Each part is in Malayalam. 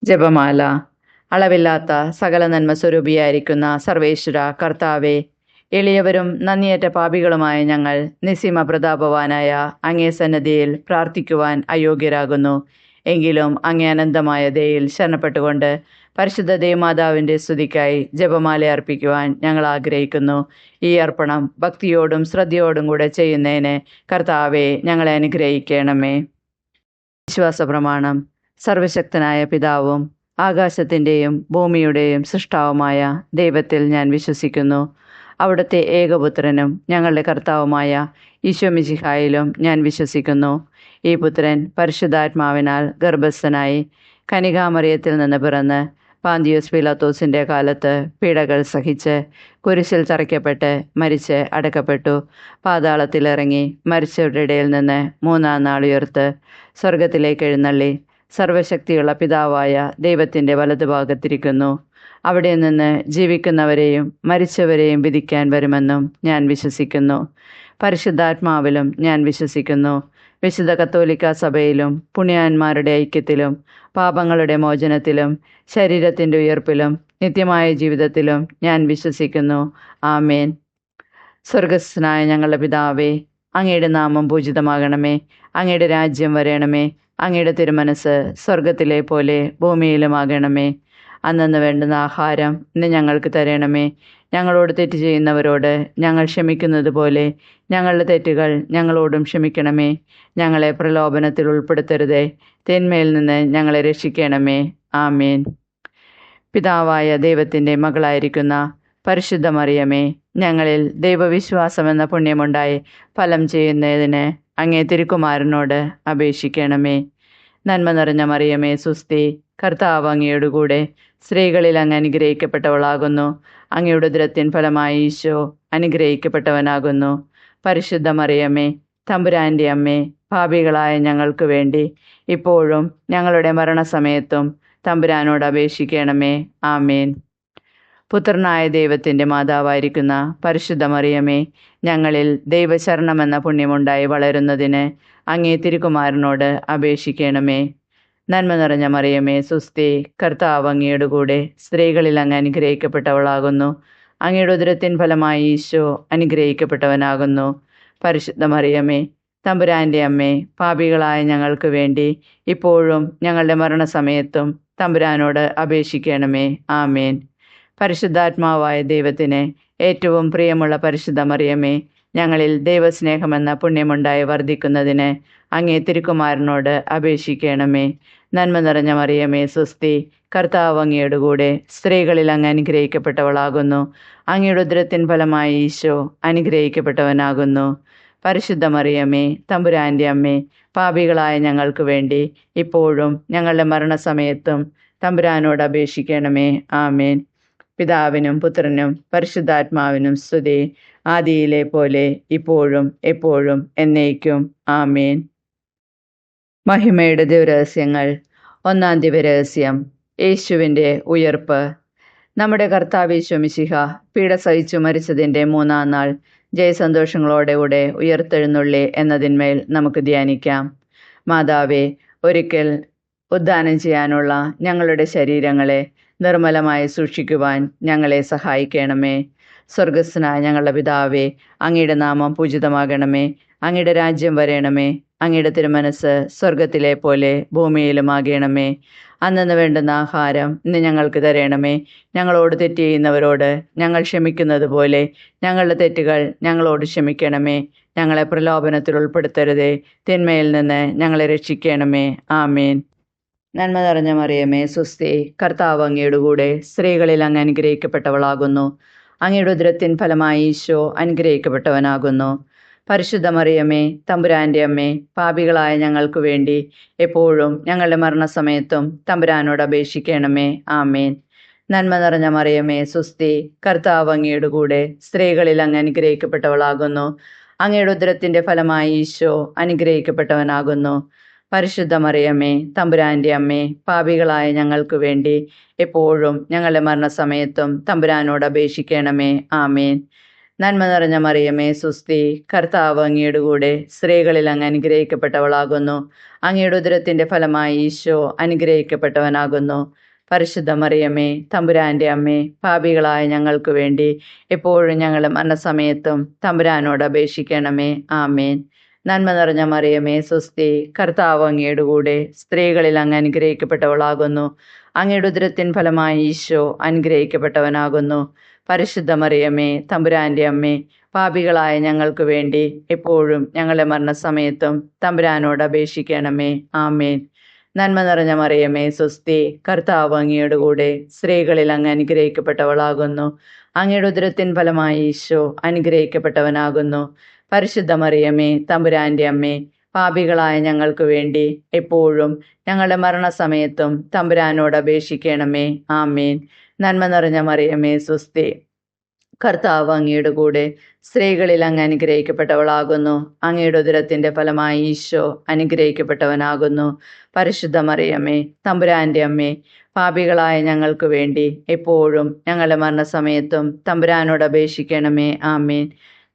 ജപമാല. അളവില്ലാത്ത സകല നന്മ സ്വരൂപിയായിരിക്കുന്ന സർവേശ്വര കർത്താവെ, എളിയവരും നന്ദിയേറ്റ പാപികളുമായ ഞങ്ങൾ നിസ്സീമ പ്രതാപവാനായ അങ്ങേ സന്നദ്ധിയിൽ പ്രാർത്ഥിക്കുവാൻ അയോഗ്യരാകുന്നു. എങ്കിലും അങ്ങേ അനന്തമായ ദയയിൽ ശരണപ്പെട്ടുകൊണ്ട് പരിശുദ്ധ ദേവമാതാവിൻ്റെ സ്തുതിക്കായി ജപമാല അർപ്പിക്കുവാൻ ഞങ്ങൾ ആഗ്രഹിക്കുന്നു. ഈ അർപ്പണം ഭക്തിയോടും ശ്രദ്ധയോടും കൂടെ ചെയ്യുന്നതിന് കർത്താവെ ഞങ്ങളെ അനുഗ്രഹിക്കണമേ. വിശ്വാസ പ്രമാണം. സർവശക്തനായ പിതാവും ആകാശത്തിൻ്റെയും ഭൂമിയുടെയും സൃഷ്ടാവുമായ ദൈവത്തിൽ ഞാൻ വിശ്വസിക്കുന്നു. അവിടുത്തെ ഏകപുത്രനും ഞങ്ങളുടെ കർത്താവുമായ ഈശോ മിശിഹായിലും ഞാൻ വിശ്വസിക്കുന്നു. ഈ പുത്രൻ പരിശുദ്ധാത്മാവിനാൽ ഗർഭസ്ഥനായി കനികാമറിയത്തിൽ നിന്ന് പിറന്ന് പാന്തിയോസ് പീലാത്തോസിൻ്റെ കാലത്ത് പീഡകൾ സഹിച്ച് കുരിശിൽ തറയ്ക്കപ്പെട്ട് മരിച്ച് അടക്കപ്പെട്ടു. പാതാളത്തിലിറങ്ങി മരിച്ചവരുടെ ഇടയിൽ നിന്ന് മൂന്നാം നാൾ ഉയർത്ത് സ്വർഗത്തിലേക്ക് എഴുന്നള്ളി സർവശക്തിയുള്ള പിതാവായ ദൈവത്തിൻ്റെ വലതുഭാഗത്തിരിക്കുന്നു. അവിടെ നിന്ന് ജീവിക്കുന്നവരെയും മരിച്ചവരെയും വിധിക്കാൻ വരുമെന്നും ഞാൻ വിശ്വസിക്കുന്നു. പരിശുദ്ധാത്മാവിലും ഞാൻ വിശ്വസിക്കുന്നു. വിശുദ്ധ കത്തോലിക്ക സഭയിലും പുണ്യാന്മാരുടെ ഐക്യത്തിലും പാപങ്ങളുടെ മോചനത്തിലും ശരീരത്തിൻ്റെ ഉയർപ്പിലും നിത്യമായ ജീവിതത്തിലും ഞാൻ വിശ്വസിക്കുന്നു. ആമേൻ. സ്വർഗസ്ഥനായ ഞങ്ങളുടെ പിതാവേ, അങ്ങയുടെ നാമം പൂജിതമാകണമേ. അങ്ങയുടെ രാജ്യം വരയണമേ. അങ്ങയുടെ തിരുമനസ് സ്വർഗത്തിലെ പോലെ ഭൂമിയിലുമാകണമേ. അന്നന്ന് വേണ്ടുന്ന ആഹാരം ഇന്ന് ഞങ്ങൾക്ക് തരണമേ. ഞങ്ങളോട് തെറ്റ് ചെയ്യുന്നവരോട് ഞങ്ങൾ ക്ഷമിക്കുന്നത് പോലെ ഞങ്ങളുടെ തെറ്റുകൾ ഞങ്ങളോടും ക്ഷമിക്കണമേ. ഞങ്ങളെ പ്രലോഭനത്തിൽ ഉൾപ്പെടുത്തരുതേ, തിന്മയിൽ നിന്ന് ഞങ്ങളെ രക്ഷിക്കണമേ. ആമേൻ. പിതാവായ ദൈവത്തിൻ്റെ മകളായിരിക്കുന്ന പരിശുദ്ധ മറിയമേ, ഞങ്ങളിൽ ദൈവവിശ്വാസമെന്ന പുണ്യമുണ്ടായി ഫലം ചെയ്യുന്നതിന് അങ്ങേ തിരുക്കുമാരനോട് അപേക്ഷിക്കണമേ. നന്മ നിറഞ്ഞ മറിയമേ സുസ്തി, കർത്താവ് അങ്ങയോടുകൂടെ സ്ത്രീകളിൽ അങ്ങ് അനുഗ്രഹിക്കപ്പെട്ടവളാകുന്നു. അങ്ങയുടെ ഉദരത്തിൻ ഫലമായി ഈശോ അനുഗ്രഹിക്കപ്പെട്ടവനാകുന്നു. പരിശുദ്ധ മറിയമേ, തമ്പുരാൻ്റെ അമ്മേ, പാപികളായ ഞങ്ങൾക്ക് വേണ്ടി ഇപ്പോഴും ഞങ്ങളുടെ മരണസമയത്തും തമ്പുരാനോട് അപേക്ഷിക്കണമേ. ആമേൻ. പുത്രനായ ദൈവത്തിൻ്റെ മാതാവായിരിക്കുന്ന പരിശുദ്ധ മറിയമേ, ഞങ്ങളിൽ ദൈവശരണമെന്ന പുണ്യമുണ്ടായി വളരുന്നതിന് അങ്ങേ തിരുക്കുമാരനോട് അപേക്ഷിക്കണമേ. നന്മ നിറഞ്ഞ മറിയമേ സുസ്തി, കർത്താവ് അങ്ങയുടെ കൂടെ സ്ത്രീകളിൽ അങ്ങ് അനുഗ്രഹിക്കപ്പെട്ടവളാകുന്നു. അങ്ങയുടെ ഉദരത്തിൻ ഫലമായി ഈശോ അനുഗ്രഹിക്കപ്പെട്ടവനാകുന്നു. പരിശുദ്ധ മറിയമേ, തമ്പുരാൻ്റെ അമ്മേ, പാപികളായ ഞങ്ങൾക്ക് വേണ്ടി ഇപ്പോഴും ഞങ്ങളുടെ മരണസമയത്തും തമ്പുരാനോട് അപേക്ഷിക്കണമേ. ആമേൻ. പരിശുദ്ധാത്മാവായ ദൈവത്തിന് ഏറ്റവും പ്രിയമുള്ള പരിശുദ്ധ മറിയമേ, ഞങ്ങളിൽ ദൈവസ്നേഹമെന്ന പുണ്യമുണ്ടായി വർദ്ധിക്കുന്നതിന് അങ്ങേ തിരുക്കുമാരനോട് അപേക്ഷിക്കണമേ. നന്മ നിറഞ്ഞ മറിയമേ സുസ്തി, കർത്താവ് അങ്ങയുടെ കൂടെ സ്ത്രീകളിൽ അങ്ങ് അനുഗ്രഹിക്കപ്പെട്ടവളാകുന്നു. അങ്ങയുടെ ഉദരത്തിൻ ഫലമായി ഈശോ അനുഗ്രഹിക്കപ്പെട്ടവനാകുന്നു. പരിശുദ്ധ മറിയമേ, തമ്പുരാൻ്റെ അമ്മേ, പാപികളായ ഞങ്ങൾക്ക് വേണ്ടി ഇപ്പോഴും ഞങ്ങളുടെ മരണസമയത്തും തമ്പുരാനോട് അപേക്ഷിക്കണമേ. ആമേൻ. പിതാവിനും പുത്രനും പരിശുദ്ധാത്മാവിനും സ്തുതി, ആദിയിലെ പോലെ ഇപ്പോഴും എപ്പോഴും എന്നേക്കും. ആമേൻ. മഹിമയുടെ ദിവരഹസ്യങ്ങൾ. ഒന്നാം ദിവരഹസ്യം, യേശുവിൻ്റെ ഉയർപ്പ്. നമ്മുടെ കർത്താവ് യേശു മിശിഹ പീഡ സഹിച്ചു മരിച്ചതിൻ്റെ മൂന്നാം നാൾ ജയസന്തോഷങ്ങളോടെ ഉയർത്തെഴുന്നള്ളി എന്നതിന്മേൽ നമുക്ക് ധ്യാനിക്കാം. മാതാവേ, ഒരിക്കൽ ഉദ്ധാനം ചെയ്യാനുള്ള ഞങ്ങളുടെ ശരീരങ്ങളെ നിർമ്മലമായി സൂക്ഷിക്കുവാൻ ഞങ്ങളെ സഹായിക്കണമേ. സ്വർഗസ്ഥനായ ഞങ്ങളുടെ പിതാവേ, അങ്ങയുടെ നാമം പൂജിതമാകണമേ. അങ്ങയുടെ രാജ്യം വരയണമേ. അങ്ങയുടെ തിരുമനസ് സ്വർഗത്തിലെ പോലെ ഭൂമിയിലുമാകണമേ. അന്നന്ന് വേണ്ടുന്ന ആഹാരം ഇന്ന് ഞങ്ങൾക്ക് തരണമേ. ഞങ്ങളോട് തെറ്റ് ചെയ്യുന്നവരോട് ഞങ്ങൾ ക്ഷമിക്കുന്നത് പോലെ ഞങ്ങളുടെ തെറ്റുകൾ ഞങ്ങളോട് ക്ഷമിക്കണമേ. ഞങ്ങളെ പ്രലോഭനത്തിൽ ഉൾപ്പെടുത്തരുതേ, തിന്മയിൽ നിന്ന് ഞങ്ങളെ രക്ഷിക്കണമേ. ആമേൻ. നന്മ നിറഞ്ഞ മറിയമേ സുസ്തി, കർത്താവ് അങ്ങയുടെ കൂടെ സ്ത്രീകളിൽ അങ്ങ് അനുഗ്രഹിക്കപ്പെട്ടവളാകുന്നു. അങ്ങയുടെ ഉദരത്തിൻ ഫലമായി ഈശോ അനുഗ്രഹിക്കപ്പെട്ടവനാകുന്നു. പരിശുദ്ധ മറിയമേ, തമ്പുരാൻ്റെ അമ്മേ, പാപികളായ ഞങ്ങൾക്ക് വേണ്ടി എപ്പോഴും ഞങ്ങളുടെ മരണസമയത്തും തമ്പുരാനോട് അപേക്ഷിക്കണമേ. ആമേൻ. നന്മ നിറഞ്ഞ മറിയമേ സുസ്തി, കർത്താവ് അങ്ങയുടെ കൂടെ സ്ത്രീകളിൽ അങ്ങ് അനുഗ്രഹിക്കപ്പെട്ടവളാകുന്നു. അങ്ങയുടെ ഉദരത്തിൻ്റെ ഫലമായി ഈശോ അനുഗ്രഹിക്കപ്പെട്ടവനാകുന്നു. പരിശുദ്ധ മറിയമേ, തമ്പുരാൻ്റെ അമ്മേ, പാപികളായ ഞങ്ങൾക്ക് വേണ്ടി എപ്പോഴും ഞങ്ങളുടെ മരണസമയത്തും തമ്പുരാനോട് അപേക്ഷിക്കണമേ. ആമേൻ. നന്മ നിറഞ്ഞ മറിയമേ സുസ്തി, കർത്താവ് അങ്ങയുടെ കൂടെ, സ്ത്രീകളിൽ അങ്ങ് അനുഗ്രഹിക്കപ്പെട്ടവളാകുന്നു. അങ്ങയുടെ ഉദരത്തിന്റെ ഫലമായി ഈശോ അനുഗ്രഹിക്കപ്പെട്ടവനാകുന്നു. പരിശുദ്ധ മറിയമേ, തമ്പുരാന്റെ അമ്മേ, പാപികളായ ഞങ്ങൾക്ക് വേണ്ടി എപ്പോഴും ഞങ്ങളുടെ മരണസമയത്തും തമ്പുരാനോട് അപേക്ഷിക്കണമേ. ആമേൻ. നന്മ നിറഞ്ഞ മറിയമേ സുസ്തി, കർത്താവ് അങ്ങയുടെ കൂടെ, സ്ത്രീകളിൽ അങ്ങ് അനുഗ്രഹിക്കപ്പെട്ടവളാകുന്നു. അങ്ങയുടെ ഉദരത്തിൻ ഫലമായി ഈശോ അനുഗ്രഹിക്കപ്പെട്ടവനാകുന്നു. പരിശുദ്ധ മറിയമേ, തമ്പുരാന്റെ അമ്മേ, പാപികളായ ഞങ്ങൾക്ക് വേണ്ടി എപ്പോഴും ഞങ്ങളുടെ മരണസമയത്തും തമ്പുരാനോട് അപേക്ഷിക്കണമേ. ആമേൻ. നന്മ നിറഞ്ഞ മറിയമേ സുസ്തി, കർത്താവ് അങ്ങയുടെ കൂടെ, സ്ത്രീകളിൽ അങ്ങ് അനുഗ്രഹിക്കപ്പെട്ടവളാകുന്നു. അങ്ങയുടെ ഉദരത്തിൻ ഫലമായി ഈശോ അനുഗ്രഹിക്കപ്പെട്ടവനാകുന്നു. പരിശുദ്ധ മറിയമേ, തമ്പുരാന്റെ അമ്മേ, പാപികളായ ഞങ്ങൾക്ക് വേണ്ടി എപ്പോഴും ഞങ്ങളുടെ മരണസമയത്തും തമ്പുരാനോട് അപേക്ഷിക്കണമേ. ആമേൻ. നന്മ നിറഞ്ഞ മറിയമേ സുസ്തി, കർത്താവ് അങ്ങയുടെ കൂടെ, സ്ത്രീകളിൽ അങ്ങ് അനുഗ്രഹിക്കപ്പെട്ടവളാകുന്നു. അങ്ങയുടെ ഉദരത്തിന്റെ ഫലമായി ഈശോ അനുഗ്രഹിക്കപ്പെട്ടവനാകുന്നു. പരിശുദ്ധ മറിയമേ, തമ്പുരാന്റെ അമ്മേ, പാപികളായ ഞങ്ങൾക്ക് വേണ്ടി എപ്പോഴും ഞങ്ങളുടെ മരണസമയത്തും തമ്പുരാനോട് അപേക്ഷിക്കണമേ. ആമേൻ.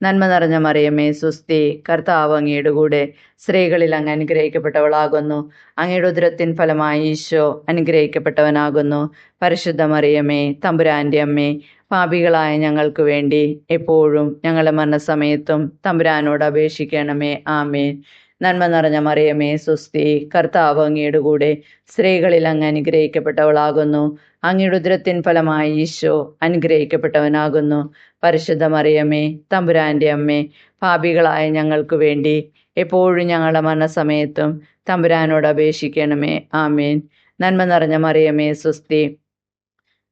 നന്മ നിറഞ്ഞ മറിയമേ സുസ്തി, കർത്താവ് അങ്ങയുടെ കൂടെ, സ്ത്രീകളിൽ അങ്ങ് അനുഗ്രഹിക്കപ്പെട്ടവളാകുന്നു. അങ്ങയുടെ ഉദരത്തിൻ ഫലമായി ഈശോ അനുഗ്രഹിക്കപ്പെട്ടവനാകുന്നു. പരിശുദ്ധ മറിയമേ, തമ്പുരാന്റെ അമ്മേ, പാപികളായ ഞങ്ങൾക്ക് വേണ്ടി എപ്പോഴും ഞങ്ങളുടെ മരണസമയത്തും തമ്പുരാനോട് അപേക്ഷിക്കണമേ. ആമേൻ. നന്മ നിറഞ്ഞ മറിയമേ സുസ്തി, കർത്താവ് അങ്ങയുടെ കൂടെ, സ്ത്രീകളിൽ അങ്ങ് അനുഗ്രഹിക്കപ്പെട്ടവളാകുന്നു. അങ്ങയുടെ ഉദരത്തിൻ ഫലമായി ഈശോ അനുഗ്രഹിക്കപ്പെട്ടവനാകുന്നു. പരിശുദ്ധ മറിയമേ, തമ്പുരാന്റെ അമ്മേ, പാപികളായ ഞങ്ങൾക്ക് വേണ്ടി എപ്പോഴും ഞങ്ങളുടെ മരണസമയത്തും തമ്പുരാനോട് അപേക്ഷിക്കണമേ. ആമേൻ. നന്മ നിറഞ്ഞ മറിയമേ സുസ്തി,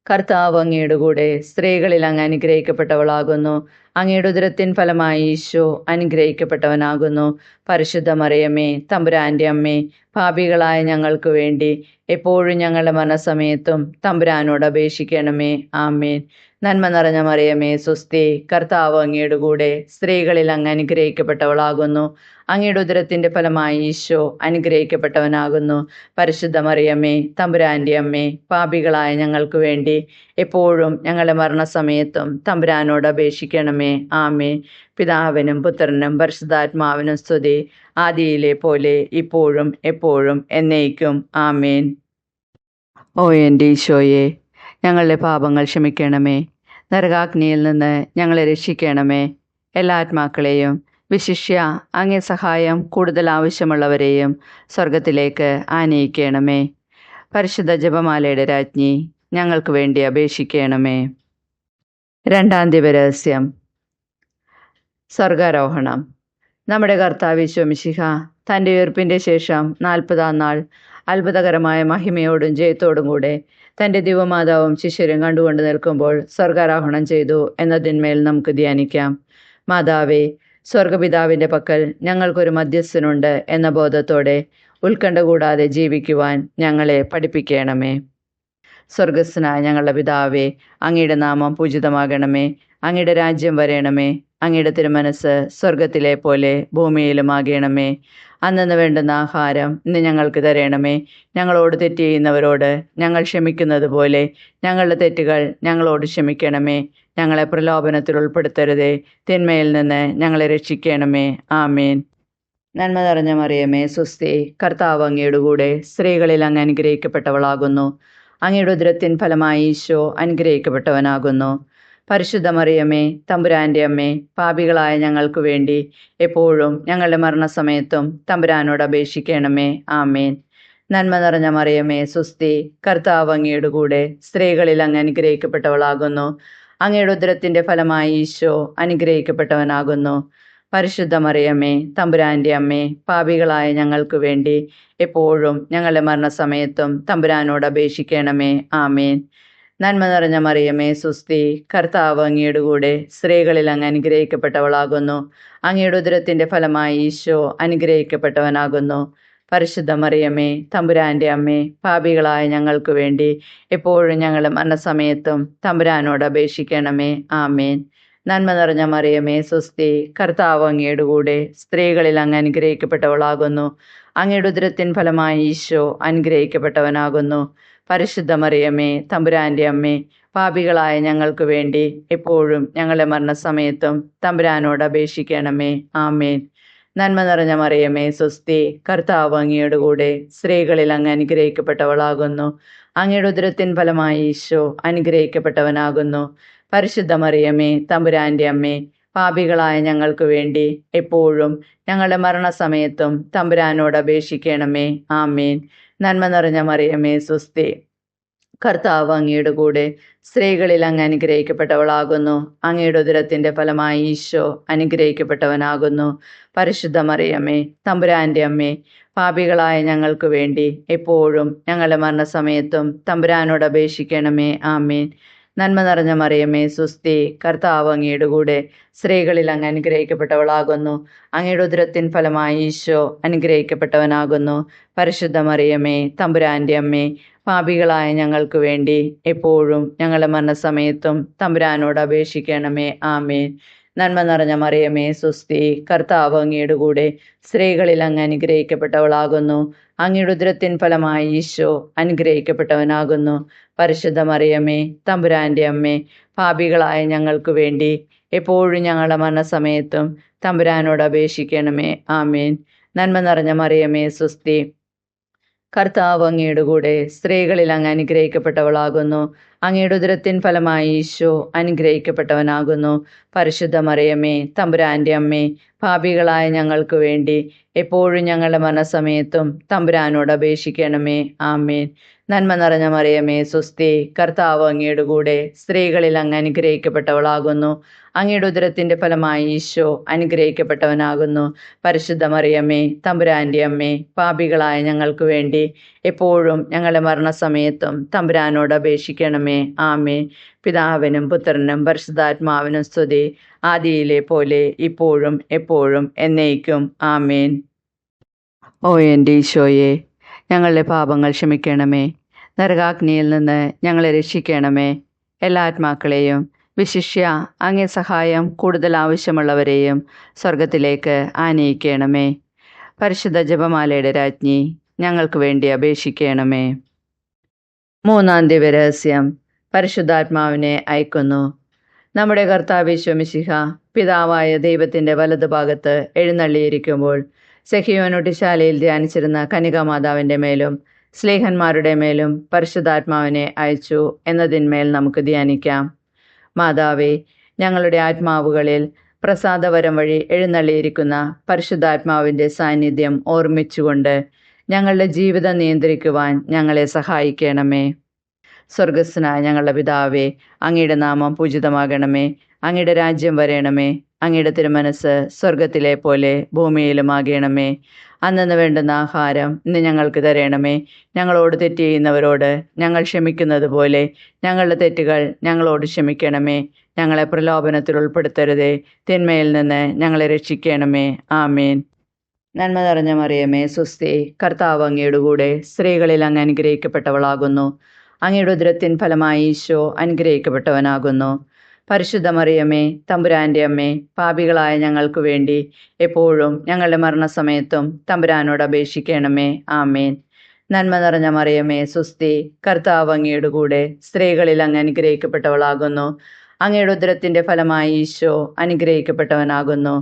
കർത്താവ് അങ്ങയുടെ കൂടെ, സ്ത്രീകളിൽ അങ്ങ് അനുഗ്രഹിക്കപ്പെട്ടവളാകുന്നു. അങ്ങയുടെ ഉദരത്തിൻ ഫലമായി ഈശോ അനുഗ്രഹിക്കപ്പെട്ടവനാകുന്നു. പരിശുദ്ധ മറിയമേ, തമ്പുരാന്റെ അമ്മേ, പാപികളായ ഞങ്ങൾക്ക് വേണ്ടി എപ്പോഴും ഞങ്ങളുടെ മരണസമയത്തും തമ്പുരാനോട് അപേക്ഷിക്കണമേ. ആമേൻ. നന്മ നിറഞ്ഞ മറിയമേ സുസ്തി, കർത്താവ് അങ്ങയുടെ കൂടെ, സ്ത്രീകളിൽ അങ്ങ് അനുഗ്രഹിക്കപ്പെട്ടവളാകുന്നു. അങ്ങയുടെ ഉദരത്തിന്റെ ഫലമായി ഈശോ അനുഗ്രഹിക്കപ്പെട്ടവനാകുന്നു. പരിശുദ്ധ മറിയമേ, തമ്പുരാന്റെ അമ്മേ, പാപികളായ ഞങ്ങൾക്ക് വേണ്ടി എപ്പോഴും ഞങ്ങളുടെ മരണസമയത്തും തമ്പുരാനോട് അപേക്ഷിക്കണമേ. ആമേൻ. പിതാവിനും പുത്രനും പരിശുദ്ധാത്മാവിനും സ്തുതി, ആദിയിലെ പോലെ ഇപ്പോഴും എപ്പോഴും എന്നേക്കും. ആമേൻ. ഓ എൻ്റെ ഈശോയെ, ഞങ്ങളുടെ പാപങ്ങൾ ക്ഷമിക്കണമേ. നരകാഗ്നിയിൽ നിന്ന് ഞങ്ങളെ രക്ഷിക്കണമേ. എല്ലാ ആത്മാക്കളെയും, വിശിഷ്യ അങ്ങേ സഹായം കൂടുതൽ ആവശ്യമുള്ളവരെയും സ്വർഗത്തിലേക്ക് ആനയിക്കണമേ. പരിശുദ്ധ ജപമാലയുടെ രാജ്ഞി, ഞങ്ങൾക്ക് വേണ്ടി അപേക്ഷിക്കണമേ. രണ്ടാം ദിവരഹസ്യം, സ്വർഗാരോഹണം. നമ്മുടെ കർത്താവ് യേശു മിശിഹ തൻ്റെ ഉയർപ്പിൻ്റെ ശേഷം 40-ാം നാൾ അത്ഭുതകരമായ മഹിമയോടും ജയത്തോടും കൂടെ തൻ്റെ ദിവമാതാവും ശിഷ്യരും കണ്ടുകൊണ്ട് നിൽക്കുമ്പോൾ സ്വർഗാരോഹണം ചെയ്തു എന്നതിന്മേൽ നമുക്ക് ധ്യാനിക്കാം. മാതാവേ, സ്വർഗപിതാവിൻ്റെ പക്കൽ ഞങ്ങൾക്കൊരു മധ്യസ്ഥനുണ്ട് എന്ന ബോധത്തോടെ ഉത്കണ്ഠ കൂടാതെ ജീവിക്കുവാൻ ഞങ്ങളെ പഠിപ്പിക്കണമേ. സ്വർഗസ്ഥനായ ഞങ്ങളുടെ പിതാവേ, അങ്ങയുടെ നാമം പൂജിതമാകണമേ. അങ്ങയുടെ രാജ്യം വരേണമേ. അങ്ങയുടെ തിരുമനസ് സ്വർഗത്തിലെ പോലെ ഭൂമിയിലുമാകണമേ. അന്നന്ന് വേണ്ടുന്ന ആഹാരം ഇന്ന് ഞങ്ങൾക്ക് തരണമേ. ഞങ്ങളോട് തെറ്റ് ചെയ്യുന്നവരോട് ഞങ്ങൾ ക്ഷമിക്കുന്നത് പോലെ ഞങ്ങളുടെ തെറ്റുകൾ ഞങ്ങളോട് ക്ഷമിക്കണമേ. ഞങ്ങളെ പ്രലോഭനത്തിൽ ഉൾപ്പെടുത്തരുതേ, തിന്മയിൽ നിന്ന് ഞങ്ങളെ രക്ഷിക്കണമേ. ആമേൻ. നന്മ നിറഞ്ഞ മറിയമേ സുസ്തി, കർത്താവ് അങ്ങയുടെ കൂടെ, സ്ത്രീകളിൽ അങ്ങ് അനുഗ്രഹിക്കപ്പെട്ടവളാകുന്നു. അങ്ങയുടെ ഉദരത്തിൻ ഫലമായി ഈശോ അനുഗ്രഹിക്കപ്പെട്ടവനാകുന്നു. പരിശുദ്ധ മറിയമേ, തമ്പുരാന്റെ അമ്മേ, പാപികളായ ഞങ്ങൾക്ക് വേണ്ടി എപ്പോഴും ഞങ്ങളുടെ മരണസമയത്തും തമ്പുരാനോട് അപേക്ഷിക്കണമേ. ആമേൻ. നന്മ നിറഞ്ഞ മറിയമേ സുസ്തി, കർത്താവ് അങ്ങയുടെ കൂടെ, സ്ത്രീകളിൽ അങ്ങ് അനുഗ്രഹിക്കപ്പെട്ടവളാകുന്നു. അങ്ങയുടെ ഉദരത്തിന്റെ ഫലമായി ഈശോ അനുഗ്രഹിക്കപ്പെട്ടവനാകുന്നു. പരിശുദ്ധ മറിയമേ, തമ്പുരാന്റെ അമ്മേ, പാപികളായ ഞങ്ങൾക്ക് വേണ്ടി എപ്പോഴും ഞങ്ങളുടെ മരണസമയത്തും തമ്പുരാനോട് അപേക്ഷിക്കണമേ. ആമേൻ. നന്മ നിറഞ്ഞ മറിയമേ സുസ്തി, കർത്താവ് അങ്ങയുടെ കൂടെ, സ്ത്രീകളിൽ അങ്ങ് അനുഗ്രഹിക്കപ്പെട്ടവളാകുന്നു. അങ്ങയുടെ ഉദരത്തിന്റെ ഫലമായി ഈശോ അനുഗ്രഹിക്കപ്പെട്ടവനാകുന്നു. പരിശുദ്ധ മറിയമേ, തമ്പുരാന്റെ അമ്മേ, പാപികളായ ഞങ്ങൾക്ക് വേണ്ടി എപ്പോഴും ഞങ്ങളുടെ മരണസമയത്തും തമ്പുരാനോട് അപേക്ഷിക്കണമേ. ആമേൻ. നന്മ നിറഞ്ഞ മറിയമേ സുസ്തി, കർത്താവ് അങ്ങയുടെ കൂടെ, സ്ത്രീകളിൽ അങ്ങ് അനുഗ്രഹിക്കപ്പെട്ടവളാകുന്നു. അങ്ങയുടെ ഉദരത്തിൻ ഫലമായി ഈശോ അനുഗ്രഹിക്കപ്പെട്ടവനാകുന്നു. പരിശുദ്ധ മറിയമേ, തമ്പുരാന്റെ അമ്മേ, പാപികളായ ഞങ്ങൾക്ക് വേണ്ടി എപ്പോഴും ഞങ്ങളുടെ മരണസമയത്തും തമ്പുരാനോട് അപേക്ഷിക്കണമേ. ആമേൻ. നന്മ നിറഞ്ഞ മറിയമേ, സ്വസ്തി, കർത്താവ് അങ്ങയുടെ കൂടെ സ്ത്രീകളിൽ അങ്ങ് അനുഗ്രഹിക്കപ്പെട്ടവളാകുന്നു. അങ്ങയുടെ ഉദരത്തിൻ ഫലമായി ഈശോ അനുഗ്രഹിക്കപ്പെട്ടവനാകുന്നു. പരിശുദ്ധ മറിയമേ, തമ്പുരാന്റെ അമ്മേ, പാപികളായ ഞങ്ങൾക്ക് വേണ്ടി എപ്പോഴും ഞങ്ങളുടെ മരണസമയത്തും തമ്പുരാനോട് അപേക്ഷിക്കണമേ. ആമേൻ. നന്മ നിറഞ്ഞ മറിയമേ, സ്വസ്തി, കർത്താവ് അങ്ങയുടെ കൂടെ സ്ത്രീകളിൽ അങ്ങ് അനുഗ്രഹിക്കപ്പെട്ടവളാകുന്നു. അങ്ങയുടെ ഉദരത്തിന്റെ ഫലമായി ഈശോ അനുഗ്രഹിക്കപ്പെട്ടവനാകുന്നു. പരിശുദ്ധ മറിയമേ, തമ്പുരാന്റെ അമ്മേ, പാപികളായ ഞങ്ങൾക്ക് വേണ്ടി എപ്പോഴും ഞങ്ങളുടെ മരണസമയത്തും തമ്പുരാനോട് അപേക്ഷിക്കണമേ. ആമേൻ. നന്മ നിറഞ്ഞ മറിയമേ, സ്വസ്തി, കർത്താവ് അങ്ങയുടെ കൂടെ സ്ത്രീകളിൽ അങ്ങ് അനുഗ്രഹിക്കപ്പെട്ടവളാകുന്നു. അങ്ങയുടെ ഉദരത്തിൻ ഫലമായി ഈശോ അനുഗ്രഹിക്കപ്പെട്ടവനാകുന്നു. പരിശുദ്ധ മറിയമേ, തമ്പുരാന്റെ അമ്മേ, പാപികളായ ഞങ്ങൾക്ക് വേണ്ടി എപ്പോഴും ഞങ്ങളുടെ മരണസമയത്തും തമ്പുരാനോട് അപേക്ഷിക്കണമേ. ആമേൻ. നന്മ നിറഞ്ഞ മറിയമേ, സ്വസ്തി, കർത്താവ് അങ്ങയുടെ കൂടെ സ്ത്രീകളിൽ അങ്ങ് അനുഗ്രഹിക്കപ്പെട്ടവളാകുന്നു. അങ്ങയുടെ ഉദരത്തിൻ ഫലമായി ഈശോ അനുഗ്രഹിക്കപ്പെട്ടവനാകുന്നു. പരിശുദ്ധ മറിയമേ, തമ്പുരാന്റെ അമ്മേ, പാപികളായ ഞങ്ങൾക്ക് വേണ്ടി എപ്പോഴും ഞങ്ങളുടെ മരണസമയത്തും തമ്പുരാനോട് അപേക്ഷിക്കണമേ. ആമേൻ. നന്മ നിറഞ്ഞ മറിയമേ, സ്വസ്തി, കർത്താവ് അങ്ങയുടെ കൂടെ സ്ത്രീകളിൽ അങ്ങ് അനുഗ്രഹിക്കപ്പെട്ടവളാകുന്നു. അങ്ങയുടെ ഉദരത്തിൻ ഫലമായി ഈശോ അനുഗ്രഹിക്കപ്പെട്ടവനാകുന്നു. പരിശുദ്ധ മറിയമേ, തമ്പുരാന്റെ അമ്മേ, പാപികളായ ഞങ്ങൾക്ക് വേണ്ടി എപ്പോഴും ഞങ്ങളുടെ മരണസമയത്തും തമ്പുരാനോട് അപേക്ഷിക്കണമേ. ആമേൻ. നന്മ നിറഞ്ഞ മറിയമേ, സ്വസ്തി, കർത്താവ് അങ്ങയുടെ കൂടെ സ്ത്രീകളിൽ അങ്ങ് അനുഗ്രഹിക്കപ്പെട്ടവളാകുന്നു. അങ്ങയുടെ ഉദരത്തിന്റെ ഫലമായി ഈശോ അനുഗ്രഹിക്കപ്പെട്ടവനാകുന്നു. പരിശുദ്ധ മറിയമേ, തമ്പുരാന്റെ അമ്മേ, പാപികളായ ഞങ്ങൾക്ക് വേണ്ടി എപ്പോഴും ഞങ്ങളുടെ മരണസമയത്തും തമ്പുരാനോട് അപേക്ഷിക്കണമേ. ആമേൻ. പിതാവിനും പുത്രനും പരിശുദ്ധാത്മാവിനും സ്തുതി, ആദിയിലെ പോലെ ഇപ്പോഴും എപ്പോഴും എന്നേക്കും. ആമേൻ. ഓ എൻ്റെ ഈശോയെ, ഞങ്ങളുടെ പാപങ്ങൾ ക്ഷമിക്കണമേ. നരകാഗ്നിയിൽ നിന്ന് ഞങ്ങളെ രക്ഷിക്കണമേ. എല്ലാ ആത്മാക്കളെയും, വിശിഷ്യ അങ്ങേ സഹായം കൂടുതൽ ആവശ്യമുള്ളവരെയും സ്വർഗത്തിലേക്ക് ആനയിക്കണമേ. പരിശുദ്ധ ജപമാലയുടെ രാജ്ഞി, ഞങ്ങൾക്ക് വേണ്ടി അപേക്ഷിക്കണമേ. മൂന്നാം ദിവ്യരഹസ്യം, പരിശുദ്ധാത്മാവിനെ അയക്കുന്നു. നമ്മുടെ കർത്താവ് യേശു മിശിഹ പിതാവായ ദൈവത്തിൻ്റെ വലതുഭാഗത്ത് എഴുന്നള്ളിയിരിക്കുമ്പോൾ സെഹിയോനൊട്ടിശാലയിൽ ധ്യാനിച്ചിരുന്ന കന്യകാമാതാവിൻ്റെ മേലും സ്ലേഹന്മാരുടെ മേലും പരിശുദ്ധാത്മാവിനെ അയച്ചു എന്നതിന്മേൽ നമുക്ക് ധ്യാനിക്കാം. മാതാവേ, ഞങ്ങളുടെ ആത്മാവുകളിൽ പ്രസാദവരം വഴി എഴുന്നള്ളിയിരിക്കുന്ന പരിശുദ്ധാത്മാവിൻ്റെ സാന്നിധ്യം ഓർമ്മിച്ചുകൊണ്ട് ഞങ്ങളുടെ ജീവിതം നിയന്ത്രിക്കുവാൻ ഞങ്ങളെ സഹായിക്കണമേ. സ്വർഗസ്ഥനായ ഞങ്ങളുടെ പിതാവേ, അങ്ങയുടെ നാമം പൂജിതമാകണമേ. അങ്ങയുടെ രാജ്യം വരേണമേ. അങ്ങയുടെ തിരുമനസ് സ്വർഗത്തിലെ പോലെ ഭൂമിയിലുമാകണമേ. അന്നന്ന് വേണ്ടുന്ന ആഹാരം ഇന്ന് ഞങ്ങൾക്ക് തരണമേ. ഞങ്ങളോട് തെറ്റ് ചെയ്യുന്നവരോട് ഞങ്ങൾ ക്ഷമിക്കുന്നത് പോലെ ഞങ്ങളുടെ തെറ്റുകൾ ഞങ്ങളോട് ക്ഷമിക്കണമേ. ഞങ്ങളെ പ്രലോഭനത്തിൽ ഉൾപ്പെടുത്തരുതേ, തിന്മയിൽ നിന്ന് ഞങ്ങളെ രക്ഷിക്കണമേ. ആമേൻ. നന്മ നിറഞ്ഞ മറിയമേ, സ്വസ്തി, കർത്താവ് അങ്ങയുടെ കൂടെ സ്ത്രീകളിൽ അങ്ങ് അനുഗ്രഹിക്കപ്പെട്ടവളാകുന്നു. അങ്ങയുടെ ഉദരത്തിൻ ഫലമായി ഈശോ അനുഗ്രഹിക്കപ്പെട്ടവനാകുന്നു. പരിശുദ്ധ മറിയമേ, തമ്പുരാന്റെ അമ്മേ, പാപികളായ ഞങ്ങൾക്ക് വേണ്ടി എപ്പോഴും ഞങ്ങളുടെ മരണസമയത്തും തമ്പുരാനോട് അപേക്ഷിക്കണമേ. ആമേൻ. നന്മ നിറഞ്ഞ മറിയമേ, സ്വസ്തി, കർത്താവ് അങ്ങയുടെ കൂടെ സ്ത്രീകളിൽ അങ്ങ് അനുഗ്രഹിക്കപ്പെട്ടവളാകുന്നു. അങ്ങയുടെ ഉദരത്തിന്റെ ഫലമായി ഈശോ അനുഗ്രഹിക്കപ്പെട്ടവനാകുന്നു.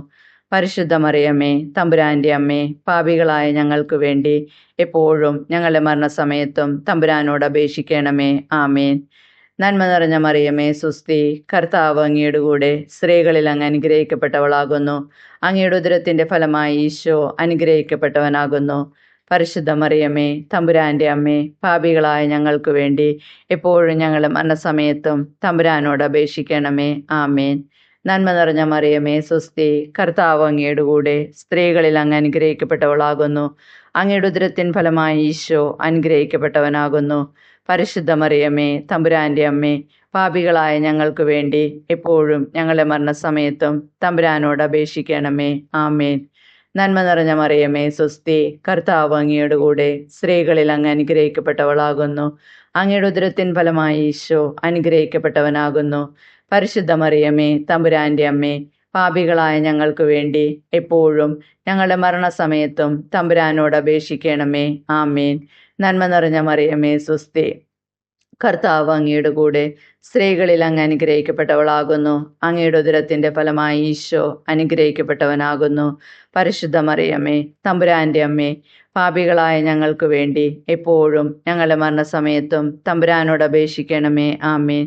പരിശുദ്ധ മറിയമേ, തമ്പുരാന്റെ അമ്മേ, പാപികളായ ഞങ്ങൾക്ക് വേണ്ടി എപ്പോഴും ഞങ്ങളുടെ മരണസമയത്തും തമ്പുരാനോട് അപേക്ഷിക്കണമേ. ആമേൻ. നന്മ നിറഞ്ഞ മറിയമേ, സ്വസ്തി, കർത്താവ് അങ്ങയുടെ കൂടെ സ്ത്രീകളിൽ അങ്ങ് അനുഗ്രഹിക്കപ്പെട്ടവളാകുന്നു. അങ്ങയുടെ ഉദരത്തിന്റെ ഫലമായി ഈശോ അനുഗ്രഹിക്കപ്പെട്ടവനാകുന്നു. പരിശുദ്ധ മറിയമേ, തമ്പുരാന്റെ അമ്മേ, പാപികളായ ഞങ്ങൾക്ക് വേണ്ടി എപ്പോഴും ഞങ്ങളുടെ മരണസമയത്തും തമ്പുരാനോട് അപേക്ഷിക്കണമേ. ആമേൻ. നന്മ നിറഞ്ഞ മറിയമേ, സ്വസ്തി, കർത്താവ് അങ്ങയുടെ കൂടെ സ്ത്രീകളിൽ അങ്ങ് അനുഗ്രഹിക്കപ്പെട്ടവളാകുന്നു. അങ്ങയുടെ ഉദരത്തിൻ ഫലമായി ഈശോ അനുഗ്രഹിക്കപ്പെട്ടവനാകുന്നു. പരിശുദ്ധ മറിയമേ, തമ്പുരാന്റെ അമ്മേ, പാപികളായ ഞങ്ങൾക്ക് വേണ്ടി എപ്പോഴും ഞങ്ങളുടെ മരണസമയത്തും തമ്പുരാനോട് അപേക്ഷിക്കണമേ. ആമേൻ. നന്മ നിറഞ്ഞ മറിയമേ, സ്വസ്തി, കർത്താവ് അങ്ങയുടെ കൂടെ സ്ത്രീകളിൽ അങ്ങ് അനുഗ്രഹിക്കപ്പെട്ടവളാകുന്നു. അങ്ങയുടെ ഉദരത്തിൻ ഫലമായി ഈശോ അനുഗ്രഹിക്കപ്പെട്ടവനാകുന്നു. പരിശുദ്ധ മറിയമേ, തമ്പുരാന്റെ അമ്മേ, പാപികളായ ഞങ്ങൾക്ക് വേണ്ടി എപ്പോഴും ഞങ്ങളുടെ മരണസമയത്തും തമ്പുരാനോട് അപേക്ഷിക്കണമേ. ആമേൻ. നന്മ നിറഞ്ഞ മറിയമേ, സ്വസ്തി, കർത്താവ് അങ്ങയുടെ കൂടെ സ്ത്രീകളിൽ അങ്ങ് അനുഗ്രഹിക്കപ്പെട്ടവളാകുന്നു. അങ്ങയുടെ ഉദരത്തിന്റെ ഫലമായി ഈശോ അനുഗ്രഹിക്കപ്പെട്ടവനാകുന്നു. പരിശുദ്ധ മറിയമ്മേ, തമ്പുരാന്റെ അമ്മേ, പാപികളായ ഞങ്ങൾക്ക് വേണ്ടി എപ്പോഴും ഞങ്ങളുടെ മരണസമയത്തും തമ്പുരാനോട് അപേക്ഷിക്കണമേ. ആമേൻ.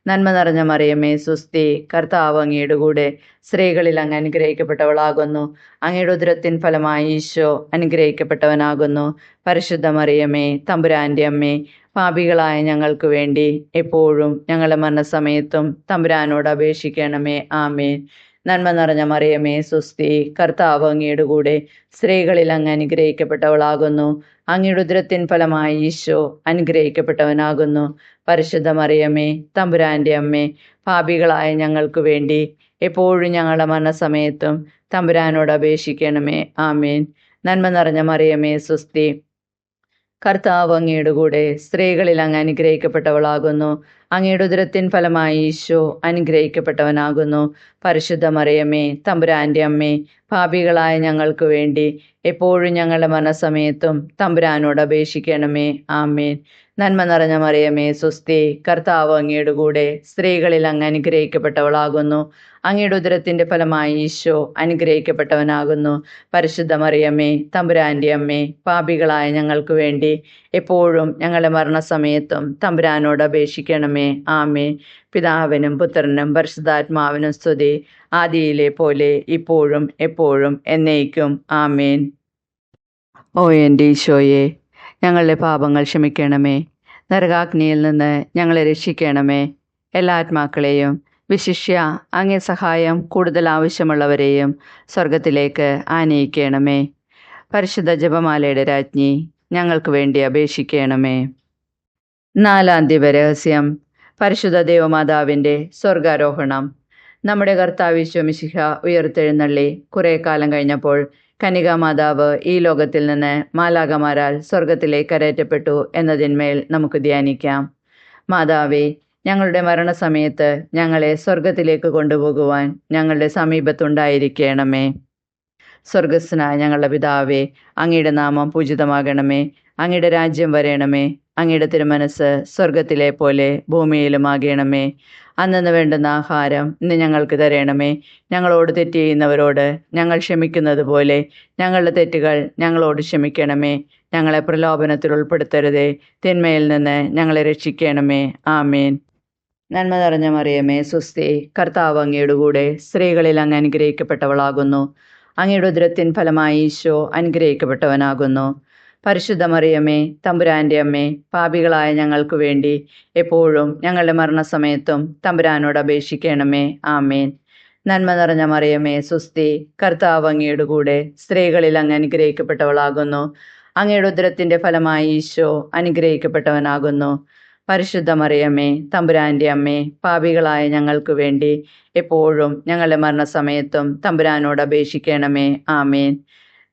നന്മ നിറഞ്ഞ മറിയമ്മേ, സുസ്തി, കർത്താവ് അങ്ങയുടെ കൂടെ സ്ത്രീകളിൽ അങ്ങ് അനുഗ്രഹിക്കപ്പെട്ടവളാകുന്നു. അങ്ങയുടെ ഉദരത്തിൻ ഫലമായി ഈശോ അനുഗ്രഹിക്കപ്പെട്ടവനാകുന്നു. പരിശുദ്ധ മറിയമ്മേ, തമ്പുരാന്റെ അമ്മേ, പാപികളായ ഞങ്ങൾക്ക് വേണ്ടി എപ്പോഴും ഞങ്ങളുടെ മരണസമയത്തും തമ്പുരാനോട് അപേക്ഷിക്കണമേ. ആമേൻ. നന്മ നിറഞ്ഞ മറിയമേ, സുസ്തി, കർത്താവ് അങ്ങയുടെ കൂടെ സ്ത്രീകളിൽ അങ്ങ് അനുഗ്രഹിക്കപ്പെട്ടവളാകുന്നു. അങ്ങയുടെ ഉദരത്തിൻ ഫലമായി ഈശോ അനുഗ്രഹിക്കപ്പെട്ടവനാകുന്നു. പരിശുദ്ധ മറിയമ്മേ, തമ്പുരാന്റെ അമ്മേ, പാപികളായ ഞങ്ങൾക്ക് വേണ്ടി എപ്പോഴും ഞങ്ങളുടെ മരണസമയത്തും തമ്പുരാനോട് അപേക്ഷിക്കണമേ. ആമേൻ. നന്മ നിറഞ്ഞ മറിയമേ, സുസ്തി, കർത്താവ് അങ്ങയുടെ കൂടെ സ്ത്രീകളിൽ അങ്ങ് അനുഗ്രഹിക്കപ്പെട്ടവളാകുന്നു. അങ്ങയുടെ ഉദരത്തിൻ ഫലമായി ഈശോ അനുഗ്രഹിക്കപ്പെട്ടവനാകുന്നു. പരിശുദ്ധ മറിയമ്മേ, തമ്പുരാന്റെ അമ്മേ, പാപികളായ ഞങ്ങൾക്ക് വേണ്ടി എപ്പോഴും ഞങ്ങളുടെ മരണസമയത്തും തമ്പുരാനോട് അപേക്ഷിക്കണമേ. ആമേൻ. നന്മ നിറഞ്ഞ മറിയമേ, സുസ്തി, കർത്താവ് അങ്ങയുടെ കൂടെ സ്ത്രീകളിൽ അങ്ങ് അനുഗ്രഹിക്കപ്പെട്ടവളാകുന്നു. അങ്ങയുടെ ഉദരത്തിന്റെ ഫലമായി ഈശോ അനുഗ്രഹിക്കപ്പെട്ടവനാകുന്നു. പരിശുദ്ധ മറിയമ്മേ, തമ്പുരാന്റെ അമ്മേ, പാപികളായ ഞങ്ങൾക്ക് വേണ്ടി എപ്പോഴും ഞങ്ങളുടെ മരണസമയത്തും തമ്പുരാനോട് അപേക്ഷിക്കണമേ. ആമേൻ. പിതാവിനും പുത്രനും പരിശുദ്ധാത്മാവിനും സ്തുതി, ആദിയിലെ പോലെ ഇപ്പോഴും എപ്പോഴും എന്നേക്കും. ആമേൻ. ഓ എൻ്റെ ഈശോയെ, ഞങ്ങളുടെ പാപങ്ങൾ ക്ഷമിക്കണമേ. നരകാഗ്നിയിൽ നിന്ന് ഞങ്ങളെ രക്ഷിക്കണമേ. എല്ലാ ആത്മാക്കളെയും, വിശിഷ്യ അങ്ങേ സഹായം കൂടുതൽ ആവശ്യമുള്ളവരെയും സ്വർഗത്തിലേക്ക് ആനയിക്കണമേ. പരിശുദ്ധ ജപമാലയുടെ രാജ്ഞി, ഞങ്ങൾക്ക് വേണ്ടി അപേക്ഷിക്കണമേ. 4-ാം ദിവരഹസ്യം, പരിശുദ്ധ ദേവമാതാവിൻ്റെ സ്വർഗാരോഹണം. നമ്മുടെ കർത്താവ് ഈശോ മിശിഹ ഉയർത്തെഴുന്നള്ളി കുറേ കാലം കഴിഞ്ഞപ്പോൾ കന്യകാമാതാവ് ഈ ലോകത്തിൽ നിന്ന് മാലാഖമാരാൽ സ്വർഗത്തിലേക്ക് കരയറ്റപ്പെട്ടു എന്നതിന്മേൽ നമുക്ക് ധ്യാനിക്കാം. മാതാവേ, ഞങ്ങളുടെ മരണസമയത്ത് ഞങ്ങളെ സ്വർഗത്തിലേക്ക് കൊണ്ടുപോകുവാൻ ഞങ്ങളുടെ സമീപത്തുണ്ടായിരിക്കണമേ. സ്വർഗസ്ഥനായ ഞങ്ങളുടെ പിതാവേ, അങ്ങയുടെ നാമം പൂജിതമാകണമേ. അങ്ങയുടെ രാജ്യം വരയണമേ. അങ്ങയുടെ തിരുമനസ് സ്വർഗത്തിലെ പോലെ ഭൂമിയിലുമാകണമേ. അന്നു വേണ്ടുന്ന ആഹാരം ഇന്ന് ഞങ്ങൾക്ക് തരണമേ. ഞങ്ങളോട് തെറ്റ് ചെയ്യുന്നവരോട് ഞങ്ങൾ ക്ഷമിക്കുന്നത് പോലെ ഞങ്ങളുടെ തെറ്റുകൾ ഞങ്ങളോട് ക്ഷമിക്കണമേ. ഞങ്ങളെ പ്രലോഭനത്തിൽ ഉൾപ്പെടുത്തരുതേ, തിന്മയിൽ നിന്ന് ഞങ്ങളെ രക്ഷിക്കണമേ. ആമേൻ. നന്മ നിറഞ്ഞ മറിയമേ, സുസ്തി, കർത്താവ് അങ്ങയുടെ കൂടെ സ്ത്രീകളിൽ അങ്ങ് അനുഗ്രഹിക്കപ്പെട്ടവളാകുന്നു. അങ്ങയുടെ ഉദരത്തിൻ ഫലമായി ഈശോ അനുഗ്രഹിക്കപ്പെട്ടവനാകുന്നു. പരിശുദ്ധ മറിയമേ, തമ്പുരാന്റെ അമ്മേ, പാപികളായ ഞങ്ങൾക്ക് വേണ്ടി എപ്പോഴും ഞങ്ങളുടെ മരണസമയത്തും തമ്പുരാനോട് അപേക്ഷിക്കണമേ. ആമേൻ. നന്മ നിറഞ്ഞ മറിയമേ, സുസ്തി, കർത്താവ് അങ്ങയുടെ കൂടെ സ്ത്രീകളിൽ അങ്ങ് അനുഗ്രഹിക്കപ്പെട്ടവളാകുന്നു. അങ്ങയുടെ ഉദരത്തിന്റെ ഫലമായി ഈശോ അനുഗ്രഹിക്കപ്പെട്ടവനാകുന്നു. പരിശുദ്ധ മറിയമേ, തമ്പുരാന്റെ അമ്മേ, പാപികളായ ഞങ്ങൾക്ക് വേണ്ടി എപ്പോഴും ഞങ്ങളുടെ മരണസമയത്തും തമ്പുരാനോട് അപേക്ഷിക്കണമേ. ആമേൻ.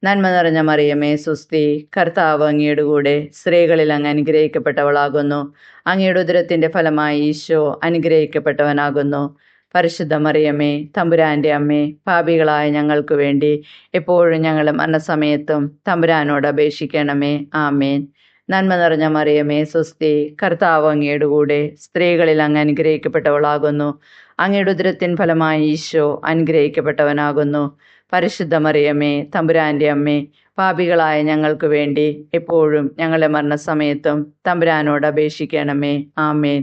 നന്മ നിറഞ്ഞ മറിയമേ, സുസ്തി, കർത്താവ് അങ്ങയുടെ കൂടെ സ്ത്രീകളിൽ അങ്ങ് അനുഗ്രഹിക്കപ്പെട്ടവളാകുന്നു. അങ്ങയുടെ ഉദരത്തിന്റെ ഫലമായി ഈശോ അനുഗ്രഹിക്കപ്പെട്ടവനാകുന്നു. പരിശുദ്ധ മറിയമേ, തമ്പുരാന്റെ അമ്മേ, പാപികളായ ഞങ്ങൾക്ക് വേണ്ടി എപ്പോഴും ഞങ്ങളുടെ മരണസമയത്തും തമ്പുരാനോട് അപേക്ഷിക്കണമേ. ആമേൻ. നന്മ നിറഞ്ഞ മറിയമേ, സുസ്തി, കർത്താവ് അങ്ങയുടെ കൂടെ സ്ത്രീകളിൽ അങ്ങ് അനുഗ്രഹിക്കപ്പെട്ടവളാകുന്നു. അങ്ങയുടെ ഉദരത്തിൻ ഫലമായി ഈശോ അനുഗ്രഹിക്കപ്പെട്ടവനാകുന്നു. പരിശുദ്ധ മറിയമേ, തമ്പുരാന്റെ അമ്മേ, പാപികളായ ഞങ്ങൾക്ക് വേണ്ടി എപ്പോഴും ഞങ്ങളുടെ മരണസമയത്തും തമ്പുരാനോട് അപേക്ഷിക്കണമേ. ആമേൻ.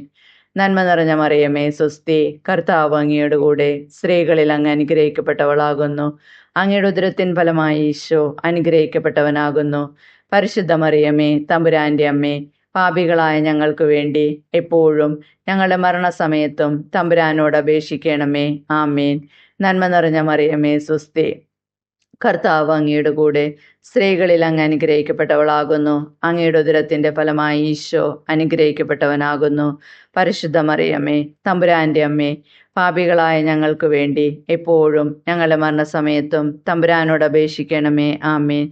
നന്മ നിറഞ്ഞ മറിയമേ, സുസ്തി, കർത്താവ് അങ്ങയുടെ കൂടെ സ്ത്രീകളിൽ അങ്ങ് അനുഗ്രഹിക്കപ്പെട്ടവളാകുന്നു. അങ്ങയുടെ ഉദരത്തിൻ ഫലമായി ഈശോ അനുഗ്രഹിക്കപ്പെട്ടവനാകുന്നു. പരിശുദ്ധ മറിയമേ, തമ്പുരാന്റെ അമ്മേ, പാപികളായ ഞങ്ങൾക്ക് വേണ്ടി എപ്പോഴും ഞങ്ങളുടെ മരണസമയത്തും തമ്പുരാനോട് അപേക്ഷിക്കണമേ. ആമേൻ. നന്മ നിറഞ്ഞ മറിയമേ, സുസ്തി, കർത്താവ് അങ്ങയുടെ കൂടെ സ്ത്രീകളിൽ അങ്ങ് അനുഗ്രഹിക്കപ്പെട്ടവളാകുന്നു. അങ്ങയുടെ ഉദരത്തിന്റെ ഫലമായി ഈശോ അനുഗ്രഹിക്കപ്പെട്ടവനാകുന്നു. പരിശുദ്ധ മറിയമേ, തമ്പുരാന്റെ അമ്മേ, പാപികളായ ഞങ്ങൾക്ക് വേണ്ടി എപ്പോഴും ഞങ്ങളുടെ മരണസമയത്തും തമ്പുരാനോട് അപേക്ഷിക്കണമേ. ആമേൻ.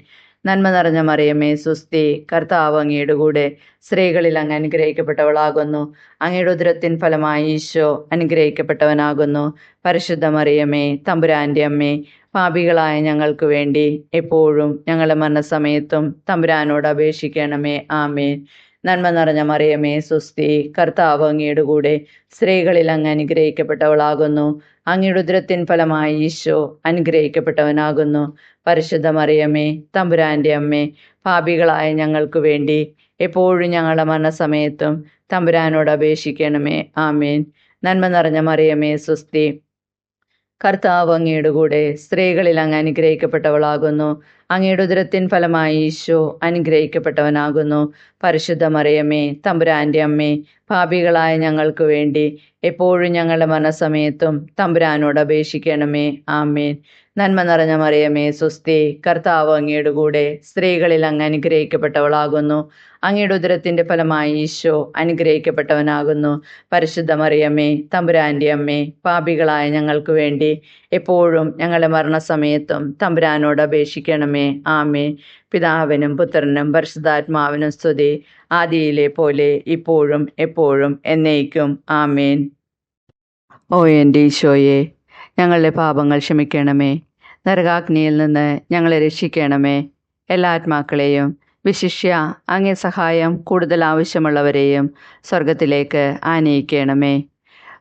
നന്മ നിറഞ്ഞ മറിയമേ, സുസ്തി, കർത്താവ് അങ്ങയുടെ കൂടെ സ്ത്രീകളിൽ അങ്ങ് അനുഗ്രഹിക്കപ്പെട്ടവളാകുന്നു. അങ്ങയുടെ ഉദരത്തിൻ ഫലമായി ഈശോ അനുഗ്രഹിക്കപ്പെട്ടവനാകുന്നു. പരിശുദ്ധ മറിയമേ, തമ്പുരാന്റെ അമ്മേ, പാപികളായ ഞങ്ങൾക്ക് വേണ്ടി എപ്പോഴും ഞങ്ങളുടെ മരണസമയത്തും തമ്പുരാനോട് അപേക്ഷിക്കണമേ. ആമേൻ. നന്മ നിറഞ്ഞ മറിയമേ സുസ്തി, കർത്താവ് അങ്ങയുടെ കൂടെ സ്ത്രീകളിൽ അങ്ങ് അനുഗ്രഹിക്കപ്പെട്ടവളാകുന്നു. അങ്ങയുടെ ഉദരത്തിൻ ഫലമായി ഈശോ അനുഗ്രഹിക്കപ്പെട്ടവനാകുന്നു. പരിശുദ്ധ മറിയമേ, തമ്പുരാന്റെ അമ്മേ, പാപികളായ ഞങ്ങൾക്ക് വേണ്ടി എപ്പോഴും ഞങ്ങളുടെ മരണസമയത്തും തമ്പുരാനോട് അപേക്ഷിക്കണമേ. ആമേൻ. നന്മ നിറഞ്ഞ മറിയമേ സുസ്തി, കർത്താവ് അങ്ങയുടെ കൂടെ സ്ത്രീകളിൽ അങ്ങ് അനുഗ്രഹിക്കപ്പെട്ടവളാകുന്നു. അങ്ങയുടെ ഉദരത്തിൻ ഫലമായി ഈശോ അനുഗ്രഹിക്കപ്പെട്ടവനാകുന്നു. പരിശുദ്ധ മറിയമേ, തമ്പുരാന്റെ അമ്മേ, പാപികളായ ഞങ്ങൾക്ക് വേണ്ടി എപ്പോഴും ഞങ്ങളുടെ മരണസമയത്തും തമ്പുരാനോട് അപേക്ഷിക്കണമേ. ആമേൻ. നന്മ നിറഞ്ഞ മറിയമേ സുസ്തി, കർത്താവ് അങ്ങയുടെ കൂടെ സ്ത്രീകളിൽ അങ്ങ് അനുഗ്രഹിക്കപ്പെട്ടവളാകുന്നു. അങ്ങയുടെ ഉദരത്തിന്റെ ഫലമായി ഈശോ അനുഗ്രഹിക്കപ്പെട്ടവനാകുന്നു. പരിശുദ്ധ മറിയമേ, തമ്പുരാന്റെ അമ്മേ, പാപികളായ ഞങ്ങൾക്ക് വേണ്ടി എപ്പോഴും ഞങ്ങളുടെ മരണസമയത്തും തമ്പുരാനോട് അപേക്ഷിക്കണമേ. ആമേൻ. പിതാവിനും പുത്രനും പരിശുദ്ധാത്മാവിനും സ്തുതി, ആദിയിലെ പോലെ ഇപ്പോഴും എപ്പോഴും എന്നേക്കും. ആമേൻ. ഓ എൻ്റെ ഈശോയെ, ഞങ്ങളുടെ പാപങ്ങൾ ക്ഷമിക്കണമേ. നരകാഗ്നിയിൽ നിന്ന് ഞങ്ങളെ രക്ഷിക്കണമേ. എല്ലാ ആത്മാക്കളെയും, വിശിഷ്യ അങ്ങേ സഹായം കൂടുതൽ ആവശ്യമുള്ളവരെയും സ്വർഗത്തിലേക്ക് ആനയിക്കണമേ.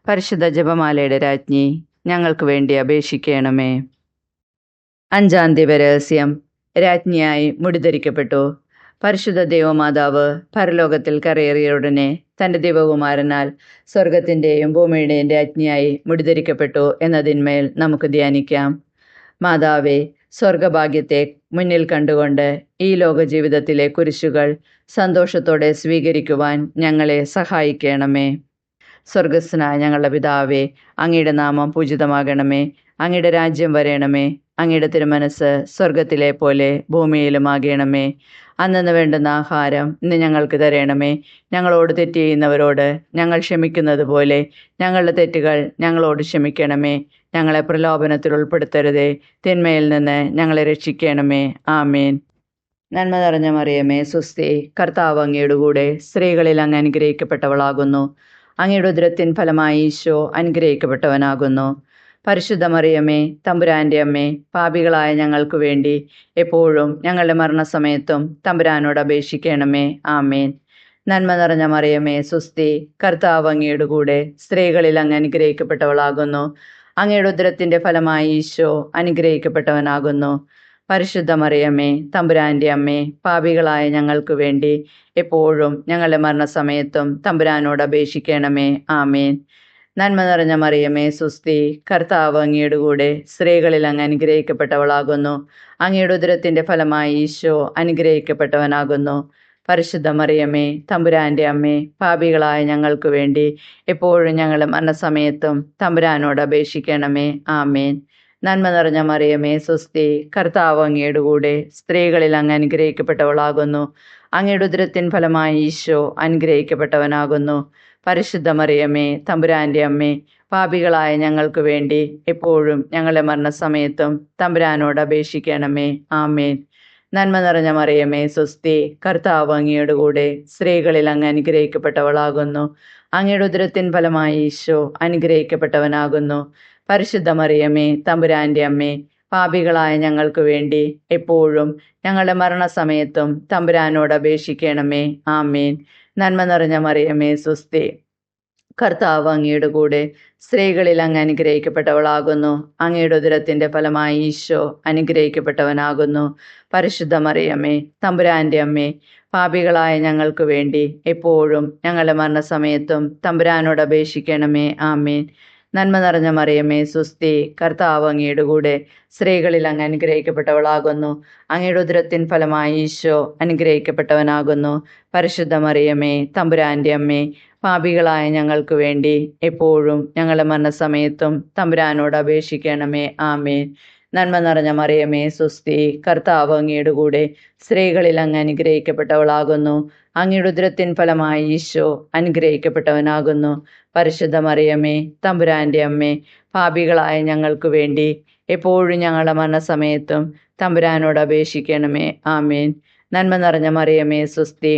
പരിശുദ്ധ ജപമാലയുടെ രാജ്ഞി, ഞങ്ങൾക്ക് വേണ്ടി അപേക്ഷിക്കണമേ. 5-ാം ദിവരഹസ്യം. രാജ്ഞിയായി മുടിധരിക്കപ്പെട്ടു. പരിശുദ്ധ ദൈവമാതാവ് പരലോകത്തിൽ കരയേറിയ ഉടനെ തൻ്റെ ദൈവകുമാരനാൽ സ്വർഗത്തിൻ്റെയും ഭൂമിയുടെയും രാജ്ഞിയായി മുടിധരിക്കപ്പെട്ടു എന്നതിന്മേൽ നമുക്ക് ധ്യാനിക്കാം. മാതാവേ, സ്വർഗഭാഗ്യത്തെ മുന്നിൽ കണ്ടുകൊണ്ട് ഈ ലോക ജീവിതത്തിലെ കുരിശുകൾ സന്തോഷത്തോടെ സ്വീകരിക്കുവാൻ ഞങ്ങളെ സഹായിക്കണമേ. സ്വർഗസ്ഥനായ ഞങ്ങളുടെ പിതാവേ, അങ്ങയുടെ നാമം പൂജിതമാകണമേ. അങ്ങയുടെ രാജ്യം വരേണമേ. അങ്ങയുടെ തിരുമനസ് സ്വർഗത്തിലെ പോലെ ഭൂമിയിലുമാകണമേ. അന്നു വേണ്ടുന്ന ആഹാരം ഇന്ന് ഞങ്ങൾക്ക് തരണമേ. ഞങ്ങളോട് തെറ്റ് ചെയ്യുന്നവരോട് ഞങ്ങൾ ക്ഷമിക്കുന്നത് പോലെ ഞങ്ങളുടെ തെറ്റുകൾ ഞങ്ങളോട് ക്ഷമിക്കണമേ. ഞങ്ങളെ പ്രലോഭനത്തിൽ ഉൾപ്പെടുത്തരുതേ, തിന്മയിൽ നിന്ന് ഞങ്ങളെ രക്ഷിക്കണമേ. ആമേൻ. നന്മ നിറഞ്ഞ മറിയമേ സുസ്തി, കർത്താവ് അങ്ങയുടെ കൂടെ സ്ത്രീകളിൽ അങ്ങ് അനുഗ്രഹിക്കപ്പെട്ടവളാകുന്നു. അങ്ങയുടെ ഉദരത്തിൻ ഫലമായി ഈശോ അനുഗ്രഹിക്കപ്പെട്ടവനാകുന്നു. പരിശുദ്ധ മറിയമേ, തമ്പുരാന്റെ അമ്മേ, പാപികളായ ഞങ്ങൾക്ക് വേണ്ടി എപ്പോഴും ഞങ്ങളുടെ മരണസമയത്തും തമ്പുരാനോട് അപേക്ഷിക്കണമേ. ആമേൻ. നന്മ നിറഞ്ഞ മറിയമേ സുസ്തി, കർത്താവ് അങ്ങയുടെ കൂടെ സ്ത്രീകളിൽ അങ്ങ് അനുഗ്രഹിക്കപ്പെട്ടവളാകുന്നു. അങ്ങയുടെ ഉദരത്തിന്റെ ഫലമായി ഈശോ അനുഗ്രഹിക്കപ്പെട്ടവനാകുന്നു. പരിശുദ്ധ മറിയമേ, തമ്പുരാന്റെ അമ്മേ, പാപികളായ ഞങ്ങൾക്ക് വേണ്ടി എപ്പോഴും ഞങ്ങളുടെ മരണസമയത്തും തമ്പുരാനോട് അപേക്ഷിക്കണമേ. ആമേൻ. നന്മ നിറഞ്ഞ മറിയമേ സുസ്തി, കർത്താവ് അങ്ങയുടെ കൂടെ സ്ത്രീകളിൽ അങ്ങ് അനുഗ്രഹിക്കപ്പെട്ടവളാകുന്നു. അങ്ങയുടെ ഉദരത്തിന്റെ ഫലമായി ഈശോ അനുഗ്രഹിക്കപ്പെട്ടവനാകുന്നു. പരിശുദ്ധ മറിയമേ, തമ്പുരാന്റെ അമ്മേ, പാപികളായ ഞങ്ങൾക്ക് വേണ്ടി എപ്പോഴും ഞങ്ങളുടെ മരണസമയത്തും തമ്പുരാനോട് അപേക്ഷിക്കണമേ. ആമേൻ. നന്മ നിറഞ്ഞ മറിയമേ സുസ്തി, കർത്താവ് അങ്ങയുടെ കൂടെ സ്ത്രീകളിൽ അങ്ങ് അനുഗ്രഹിക്കപ്പെട്ടവളാകുന്നു. അങ്ങയുടെ ഉദരത്തിൻ ഫലമായി ഈശോ അനുഗ്രഹിക്കപ്പെട്ടവനാകുന്നു. പരിശുദ്ധ മറിയമേ, തമ്പുരാന്റെ അമ്മേ, പാപികളായ ഞങ്ങൾക്ക് വേണ്ടി എപ്പോഴും ഞങ്ങളുടെ മരണസമയത്തും തമ്പുരാനോട് അപേക്ഷിക്കണമേ. ആമേൻ. നന്മ നിറഞ്ഞ മറിയമേ സുസ്തി, കർത്താവ് അങ്ങയുടെ കൂടെ സ്ത്രീകളിൽ അങ്ങ് അനുഗ്രഹിക്കപ്പെട്ടവളാകുന്നു. അങ്ങയുടെ ഉദരത്തിൻ ഫലമായി ഈശോ അനുഗ്രഹിക്കപ്പെട്ടവനാകുന്നു. പരിശുദ്ധ മറിയമേ, തമ്പുരാന്റെ അമ്മേ, പാപികളായ ഞങ്ങൾക്ക് വേണ്ടി എപ്പോഴും ഞങ്ങളുടെ മരണസമയത്തും തമ്പുരാനോട് അപേക്ഷിക്കണമേ. ആമേൻ. നന്മ നിറഞ്ഞ മറിയമേ സുസ്തി, കർത്താവ് അങ്ങയുടെ കൂടെ സ്ത്രീകളിൽ അങ്ങ് അനുഗ്രഹിക്കപ്പെട്ടവളാകുന്നു. അങ്ങയുടെ ഉദരത്തിന്റെ ഫലമായി ഈശോ അനുഗ്രഹിക്കപ്പെട്ടവനാകുന്നു. പരിശുദ്ധ മറിയമേ, തമ്പുരാന്റെ അമ്മേ, പാപികളായ ഞങ്ങൾക്ക് വേണ്ടി എപ്പോഴും ഞങ്ങളുടെ മരണസമയത്തും തമ്പുരാനോട് അപേക്ഷിക്കണമേ. ആമേൻ. നന്മ നിറഞ്ഞ മറിയമേ സുസ്തി, കർത്താവ് അങ്ങയുടെ കൂടെ സ്ത്രീകളിൽ അങ്ങ് അനുഗ്രഹിക്കപ്പെട്ടവളാകുന്നു. അങ്ങയുടെ ഉദരത്തിൻ ഫലമായി ഈശോ അനുഗ്രഹിക്കപ്പെട്ടവനാകുന്നു. പരിശുദ്ധ മറിയമേ, തമ്പുരാന്റെ അമ്മേ, പാപികളായ ഞങ്ങൾക്ക് വേണ്ടി എപ്പോഴും ഞങ്ങളുടെ മരണസമയത്തും തമ്പുരാനോട് അപേക്ഷിക്കണമേ. ആമേൻ. നന്മ നിറഞ്ഞ മറിയമേ സുസ്തി, കർത്താവ് അങ്ങയുടെ കൂടെ സ്ത്രീകളിൽ അങ്ങ് അനുഗ്രഹിക്കപ്പെട്ടവളാകുന്നു. അങ്ങയുടെ ഉദരത്തിൻ ഫലമായി ഈശോ അനുഗ്രഹിക്കപ്പെട്ടവനാകുന്നു. പരിശുദ്ധ മറിയമേ, തമ്പുരാന്റെ അമ്മേ, പാപികളായ ഞങ്ങൾക്ക് വേണ്ടി എപ്പോഴും ഞങ്ങളുടെ മരണസമയത്തും തമ്പുരാനോട് അപേക്ഷിക്കണമേ. ആമേൻ. നന്മ നിറഞ്ഞ മറിയമേ സുസ്തി,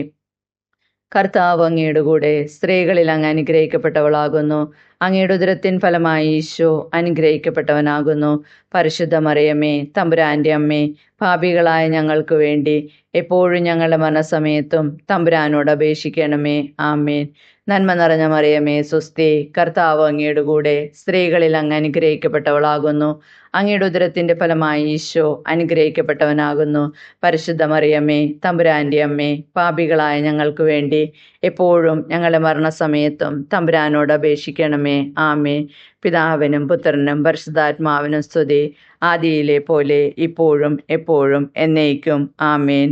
കർത്താവ് അങ്ങയുടെ കൂടെ സ്ത്രീകളിൽ അങ്ങ് അനുഗ്രഹിക്കപ്പെട്ടവളാകുന്നു. അങ്ങയുടെ ഉദരത്തിൻ ഫലമായി ഈശോ അനുഗ്രഹിക്കപ്പെട്ടവനാകുന്നു. പരിശുദ്ധ മറിയമ്മേ, തമ്പുരാന്റെ അമ്മേ, പാപികളായ ഞങ്ങൾക്ക് വേണ്ടി എപ്പോഴും ഞങ്ങളുടെ മരണസമയത്തും തമ്പുരാനോട് അപേക്ഷിക്കണമേ. ആമേൻ. നന്മ നിറഞ്ഞ മറിയമേ, സ്വസ്തി, കർത്താവ് അങ്ങയുടെ കൂടെ സ്ത്രീകളിൽ അങ്ങ് അനുഗ്രഹിക്കപ്പെട്ടവളാകുന്നു. അങ്ങയുടെ ഉദരത്തിന്റെ ഫലമായി ഈശോ അനുഗ്രഹിക്കപ്പെട്ടവനാകുന്നു. പരിശുദ്ധ മറിയമ്മേ, തമ്പുരാന്റെ അമ്മേ, പാപികളായ ഞങ്ങൾക്ക് വേണ്ടി എപ്പോഴും ഞങ്ങളുടെ മരണസമയത്തും തമ്പുരാനോട് അപേക്ഷിക്കണമേ. ആമേൻ. പിതാവിനും പുത്രനും പരിശുദ്ധാത്മാവിനും സ്തുതി, ആദിയിലെ പോലെ ഇപ്പോഴും എപ്പോഴും എന്നേക്കും. ആമേൻ.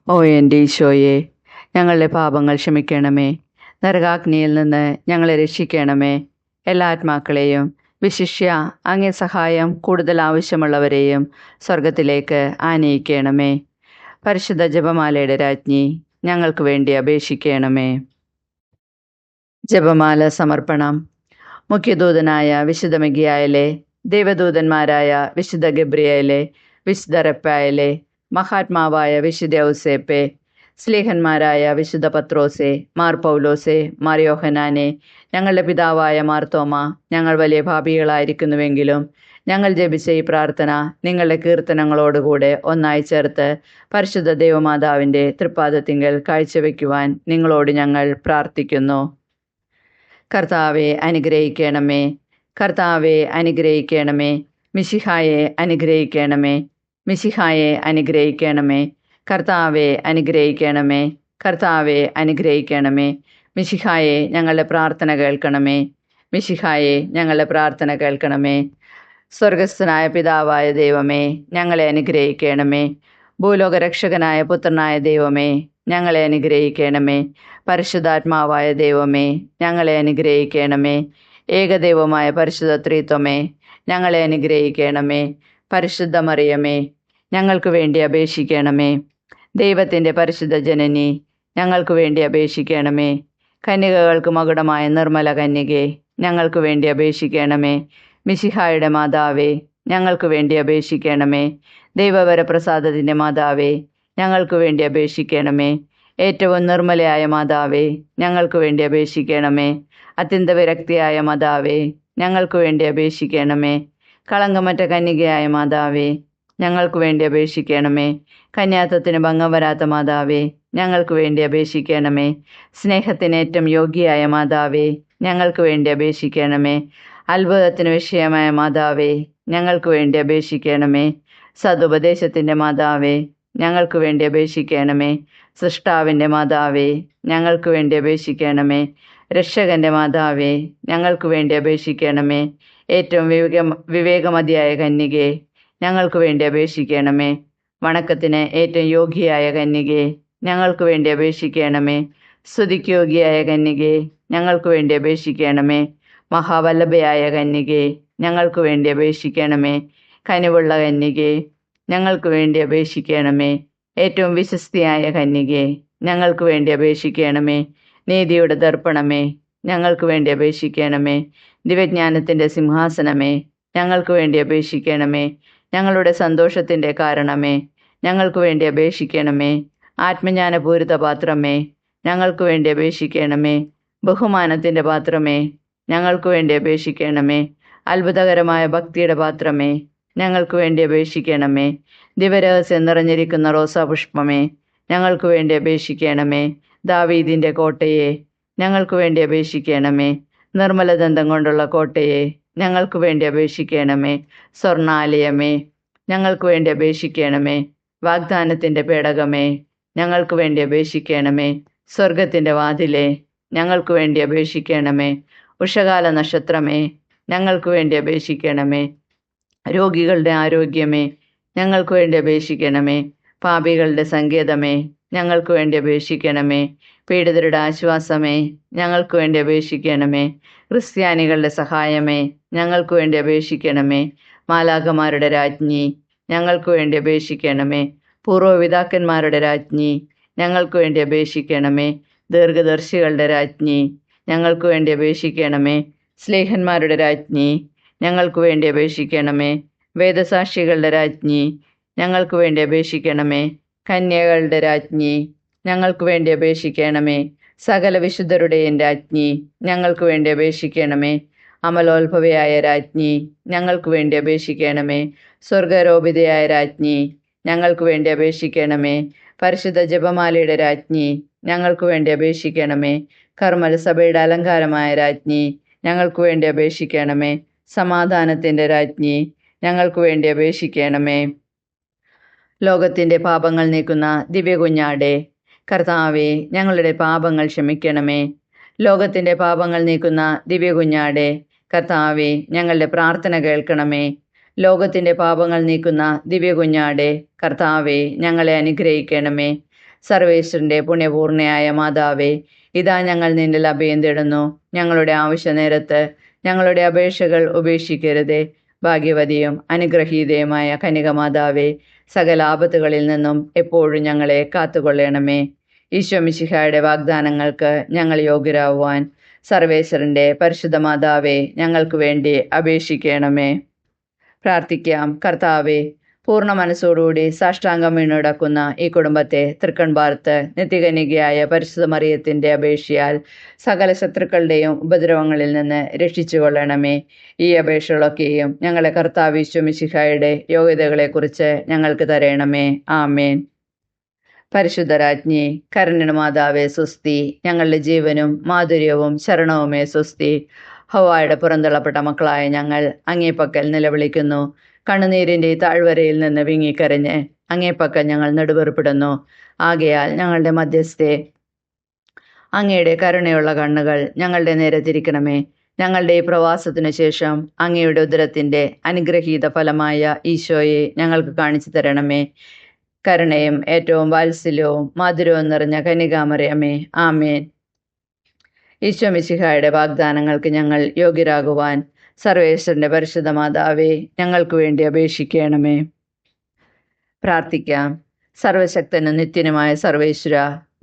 ഓ എൻ്റെ ഈശോയെ, ഞങ്ങളുടെ പാപങ്ങൾ ക്ഷമിക്കണമേ. നരകാഗ്നിയിൽ നിന്ന് ഞങ്ങളെ രക്ഷിക്കണമേ. എല്ലാ ആത്മാക്കളെയും, വിശിഷ്യ അങ്ങേ സഹായം കൂടുതൽ ആവശ്യമുള്ളവരെയും സ്വർഗത്തിലേക്ക് ആനയിക്കണമേ. പരിശുദ്ധ ജപമാലയുടെ രാജ്ഞി, ഞങ്ങൾക്ക് വേണ്ടി അപേക്ഷിക്കണമേ. ജപമാല സമർപ്പണം. മുഖ്യദൂതനായ വിശുദ്ധ മിഖായേലേ, ദൈവദൂതന്മാരായ വിശുദ്ധ ഗബ്രിയേലേ, വിശുദ്ധ റഫായേലേ, മഹാത്മാവായ വിശുദ്ധ ഔസേപ്പേ, സ്ലീഹന്മാരായ വിശുദ്ധ പത്രോസേ, മാർ പൗലോസേ, മാർ യോഹന്നാനെ, ഞങ്ങളുടെ പിതാവായ മാർത്തോമ, ഞങ്ങൾ വലിയ പാപികളായിരിക്കുന്നുവെങ്കിലും ഞങ്ങൾ ജപിച്ച ഈ പ്രാർത്ഥന നിങ്ങളുടെ കീർത്തനങ്ങളോടുകൂടെ ഒന്നായി ചേർത്ത് പരിശുദ്ധ ദൈവമാതാവിൻ്റെ തൃപ്പാദത്തിങ്കൽ കാഴ്ചവെക്കുവാൻ നിങ്ങളോട് ഞങ്ങൾ പ്രാർത്ഥിക്കുന്നു. കർത്താവെ അനുഗ്രഹിക്കണമേ. കർത്താവെ അനുഗ്രഹിക്കണമേ. മിശിഹായെ അനുഗ്രഹിക്കണമേ. മിശിഹായെ അനുഗ്രഹിക്കണമേ. കർത്താവെ അനുഗ്രഹിക്കണമേ. കർത്താവെ അനുഗ്രഹിക്കണമേ. മിശിഹായെ ഞങ്ങളുടെ പ്രാർത്ഥന കേൾക്കണമേ. മിശിഹായെ ഞങ്ങളുടെ പ്രാർത്ഥന കേൾക്കണമേ. സ്വർഗസ്ഥനായ പിതാവായ ദൈവമേ, ഞങ്ങളെ അനുഗ്രഹിക്കണമേ. ഭൂലോകരക്ഷകനായ പുത്രനായ ദൈവമേ, ഞങ്ങളെ അനുഗ്രഹിക്കണമേ. പരിശുദ്ധാത്മാവായ ദൈവമേ, ഞങ്ങളെ അനുഗ്രഹിക്കണമേ. ഏകദൈവമായ പരിശുദ്ധ ത്രിത്വമേ, ഞങ്ങളെ അനുഗ്രഹിക്കണമേ. പരിശുദ്ധ മറിയമേ, ഞങ്ങൾക്ക് വേണ്ടി അപേക്ഷിക്കണമേ. ദൈവത്തിൻ്റെ പരിശുദ്ധ ജനനി, ഞങ്ങൾക്ക് വേണ്ടി അപേക്ഷിക്കണമേ. കന്യകകൾക്ക് മകുടമായ നിർമ്മല കന്യകെ, ഞങ്ങൾക്ക് വേണ്ടി അപേക്ഷിക്കണമേ. മിശിഹായുടെ മാതാവേ, ഞങ്ങൾക്ക് വേണ്ടി അപേക്ഷിക്കണമേ. ദൈവവരപ്രസാദത്തിൻ്റെ മാതാവേ, ഞങ്ങൾക്ക് വേണ്ടി അപേക്ഷിക്കണമേ. ഏറ്റവും നിർമ്മലയായ മാതാവേ, ഞങ്ങൾക്ക് വേണ്ടി അപേക്ഷിക്കണമേ. അത്യന്ത വിരക്തിയായ മാതാവേ, ഞങ്ങൾക്ക് വേണ്ടി അപേക്ഷിക്കണമേ. കളങ്കമറ്റ കന്യകയായ മാതാവേ, ഞങ്ങൾക്ക് വേണ്ടി അപേക്ഷിക്കണമേ. കന്യാത്വത്തിന് ഭംഗം വരാത്ത മാതാവേ, ഞങ്ങൾക്ക് വേണ്ടി അപേക്ഷിക്കണമേ. സ്നേഹത്തിന് ഏറ്റവും യോഗ്യയായ മാതാവേ, ഞങ്ങൾക്ക് വേണ്ടി അപേക്ഷിക്കണമേ. അത്ഭുതത്തിന് വിഷയമായ മാതാവേ, ഞങ്ങൾക്ക് വേണ്ടി അപേക്ഷിക്കണമേ. സതുപദേശത്തിൻ്റെ മാതാവേ, ഞങ്ങൾക്ക് വേണ്ടി അപേക്ഷിക്കണമേ. സൃഷ്ടാവിൻ്റെ മാതാവേ, ഞങ്ങൾക്ക് വേണ്ടി അപേക്ഷിക്കണമേ. രക്ഷകൻ്റെ മാതാവേ, ഞങ്ങൾക്ക് വേണ്ടി അപേക്ഷിക്കണമേ. ഏറ്റവും വിവേകമതിയായ കന്യകെ, ഞങ്ങൾക്ക് വേണ്ടി അപേക്ഷിക്കണമേ. വണക്കത്തിന് ഏറ്റവും യോഗ്യയായ കന്യകെ, ഞങ്ങൾക്ക് വേണ്ടി അപേക്ഷിക്കണമേ. സ്തുതിക്ക് യോഗ്യയായ കന്യകെ, ഞങ്ങൾക്ക് വേണ്ടി അപേക്ഷിക്കണമേ. മഹാവല്ലഭയായ കന്യകെ, ഞങ്ങൾക്ക് വേണ്ടി അപേക്ഷിക്കണമേ. കനിവുള്ള കന്യകെ, ഞങ്ങൾക്ക് വേണ്ടി അപേക്ഷിക്കണമേ. ഏറ്റവും വിശ്വസ്തിയായ കന്യകെ, ഞങ്ങൾക്ക് വേണ്ടി അപേക്ഷിക്കണമേ. നീതിയുടെ ദർപ്പണമേ, ഞങ്ങൾക്ക് വേണ്ടി അപേക്ഷിക്കണമേ. ദിവ്യജ്ഞാനത്തിൻ്റെ സിംഹാസനമേ, ഞങ്ങൾക്ക് വേണ്ടി അപേക്ഷിക്കണമേ. ഞങ്ങളുടെ സന്തോഷത്തിൻ്റെ കാരണമേ, ഞങ്ങൾക്ക് വേണ്ടി അപേക്ഷിക്കണമേ. ആത്മജ്ഞാനപൂരിത പാത്രമേ, ഞങ്ങൾക്ക് വേണ്ടി അപേക്ഷിക്കണമേ. ബഹുമാനത്തിൻ്റെ പാത്രമേ, ഞങ്ങൾക്ക് വേണ്ടി അപേക്ഷിക്കണമേ. അത്ഭുതകരമായ ഭക്തിയുടെ പാത്രമേ, ഞങ്ങൾക്ക് വേണ്ടി അപേക്ഷിക്കണമേ. ദിവരഹസ്യം നിറഞ്ഞിരിക്കുന്ന റോസാപുഷ്പമേ, ഞങ്ങൾക്ക് വേണ്ടി അപേക്ഷിക്കണമേ. ദാവീദിൻ്റെ കോട്ടയെ, ഞങ്ങൾക്ക് വേണ്ടി അപേക്ഷിക്കണമേ. നിർമ്മലദന്തം കൊണ്ടുള്ള കോട്ടയെ, ഞങ്ങൾക്ക് വേണ്ടി അപേക്ഷിക്കണമേ. സ്വർണാലയമേ, ഞങ്ങൾക്ക് വേണ്ടി അപേക്ഷിക്കണമേ. വാഗ്ദാനത്തിൻ്റെ പേടകമേ, ഞങ്ങൾക്ക് വേണ്ടി അപേക്ഷിക്കണമേ. സ്വർഗത്തിൻ്റെ വാതിലേ, ഞങ്ങൾക്ക് വേണ്ടി അപേക്ഷിക്കണമേ. ഉഷകാല നക്ഷത്രമേ, ഞങ്ങൾക്ക് വേണ്ടി അപേക്ഷിക്കണമേ. രോഗികളുടെ ആരോഗ്യമേ, ഞങ്ങൾക്ക് വേണ്ടി അപേക്ഷിക്കണമേ. പാപികളുടെ സങ്കേതമേ, ഞങ്ങൾക്ക് വേണ്ടി അപേക്ഷിക്കണമേ. പീഡിതരുടെ ആശ്വാസമേ, ഞങ്ങൾക്ക് വേണ്ടി അപേക്ഷിക്കണമേ. ക്രിസ്ത്യാനികളുടെ സഹായമേ, ഞങ്ങൾക്ക് വേണ്ടി അപേക്ഷിക്കണമേ. മാലാഖമാരുടെ രാജ്ഞി, ഞങ്ങൾക്ക് വേണ്ടി അപേക്ഷിക്കണമേ. പൂർവ്വപിതാക്കന്മാരുടെ രാജ്ഞി, ഞങ്ങൾക്ക് വേണ്ടി അപേക്ഷിക്കണമേ. ദീർഘദർശികളുടെ രാജ്ഞി, ഞങ്ങൾക്ക് വേണ്ടി അപേക്ഷിക്കണമേ. സ്ലേഹന്മാരുടെ രാജ്ഞി, ഞങ്ങൾക്ക് വേണ്ടി അപേക്ഷിക്കണമേ. വേദസാക്ഷികളുടെ രാജ്ഞി, ഞങ്ങൾക്ക് വേണ്ടി അപേക്ഷിക്കണമേ. കന്യകളുടെ രാജ്ഞി, ഞങ്ങൾക്ക് വേണ്ടി അപേക്ഷിക്കണമേ. സകല വിശുദ്ധരുടെയും രാജ്ഞി, ഞങ്ങൾക്ക് വേണ്ടി അപേക്ഷിക്കണമേ. അമലോത്ഭവയായ രാജ്ഞി, ഞങ്ങൾക്ക് വേണ്ടി അപേക്ഷിക്കണമേ. സ്വർഗാരോപിതയായ രാജ്ഞി, ഞങ്ങൾക്ക് വേണ്ടി അപേക്ഷിക്കണമേ. പരിശുദ്ധ ജപമാലയുടെ രാജ്ഞി, ഞങ്ങൾക്ക് വേണ്ടി അപേക്ഷിക്കണമേ. കർമ്മല സഭയുടെ അലങ്കാരമായ രാജ്ഞി, ഞങ്ങൾക്ക് വേണ്ടി അപേക്ഷിക്കണമേ. സമാധാനത്തിൻ്റെ രാജ്ഞി, ഞങ്ങൾക്ക് വേണ്ടി അപേക്ഷിക്കണമേ. ലോകത്തിൻ്റെ പാപങ്ങൾ നീക്കുന്ന ദിവ്യകുഞ്ഞാടെ, കർത്താവേ, ഞങ്ങളുടെ പാപങ്ങൾ ക്ഷമിക്കണമേ. ലോകത്തിൻ്റെ പാപങ്ങൾ നീക്കുന്ന ദിവ്യകുഞ്ഞാടെ, കർത്താവേ, ഞങ്ങളുടെ പ്രാർത്ഥന കേൾക്കണമേ. ലോകത്തിൻ്റെ പാപങ്ങൾ നീക്കുന്ന ദിവ്യകുഞ്ഞാടെ, കർത്താവേ, ഞങ്ങളെ അനുഗ്രഹിക്കണമേ. സർവേശ്വരൻ്റെ പുണ്യപൂർണ്ണയായ മാതാവേ, ഇതാ ഞങ്ങൾ നിന്നിൽ അഭയം തേടുന്നു. ഞങ്ങളുടെ ആവശ്യ നേരത്ത് ഞങ്ങളുടെ അപേക്ഷകൾ ഉപേക്ഷിക്കരുതേ. ഭാഗ്യവതിയും അനുഗ്രഹീതയുമായ കന്യകമാതാവേ, സകല ആപത്തുകളിൽ നിന്നും എപ്പോഴും ഞങ്ങളെ കാത്തുകൊള്ളണമേ. ഈശോ മിശിഹായുടെ വാഗ്ദാനങ്ങൾക്ക് ഞങ്ങൾ യോഗ്യരാകുവാൻ സർവേശ്വരൻ്റെ പരിശുദ്ധ മാതാവേ, ഞങ്ങൾക്ക് വേണ്ടി അപേക്ഷിക്കണമേ. പ്രാർത്ഥിക്കാം. കർത്താവേ, പൂർണ്ണ മനസ്സോടുകൂടി സാഷ്ടാംഗം വീണുടക്കുന്ന ഈ കുടുംബത്തെ തൃക്കൺ പാർത്ത് നിത്യകന്യകയായ പരിശുദ്ധ മറിയത്തിൻ്റെ അപേക്ഷയാൽ സകല ശത്രുക്കളുടെയും ഉപദ്രവങ്ങളിൽ നിന്ന് രക്ഷിച്ചു കൊള്ളണമേ. ഈ അപേക്ഷകളൊക്കെയും ഞങ്ങളെ കർത്താവ് ഈശോ മിശിഹായുടെ യോഗ്യതകളെക്കുറിച്ച് ഞങ്ങൾക്ക് തരണമേ. ആമേൻ. പരിശുദ്ധരാജ്ഞി, കരുണയുടെ മാതാവേ സ്വസ്തി. ഞങ്ങളുടെ ജീവനും മാധുര്യവും ശരണവുമേ സ്വസ്തി. ഹവ്വായുടെ പുറന്തള്ളപ്പെട്ട മക്കളായ ഞങ്ങൾ അങ്ങേപ്പക്കൽ നിലവിളിക്കുന്നു. കണ്ണുനീരിൻ്റെ താഴ്വരയിൽ നിന്ന് വിങ്ങിക്കരഞ്ഞ് അങ്ങേപ്പക്കൽ ഞങ്ങൾ നെടുവേർപ്പെടുന്നു. ആകയാൽ ഞങ്ങളുടെ മധ്യസ്ഥെ, അങ്ങയുടെ കരുണയുള്ള കണ്ണുകൾ ഞങ്ങളുടെ നേരെ തിരിക്കണമേ. ഞങ്ങളുടെ ഈ പ്രവാസത്തിനു ശേഷം അങ്ങയുടെ ഉദരത്തിൻ്റെ അനുഗ്രഹീത ഫലമായ ഈശോയെ ഞങ്ങൾക്ക് കാണിച്ചു തരണമേ. കരുണയും ഏറ്റവും വാത്സല്യവും മധുരവും നിറഞ്ഞ കന്യകാമറിയമേ, ആമേൻ. ഈശോ മിശിഹായുടെ വാഗ്ദാനങ്ങൾക്ക് ഞങ്ങൾ യോഗ്യരാകുവാൻ സർവേശ്വരൻ്റെ പരിശുദ്ധ മാതാവേ, ഞങ്ങൾക്ക് വേണ്ടി അപേക്ഷിക്കണമേ. പ്രാർത്ഥിക്കാം. സർവശക്തനും നിത്യനുമായ സർവേശ്വര,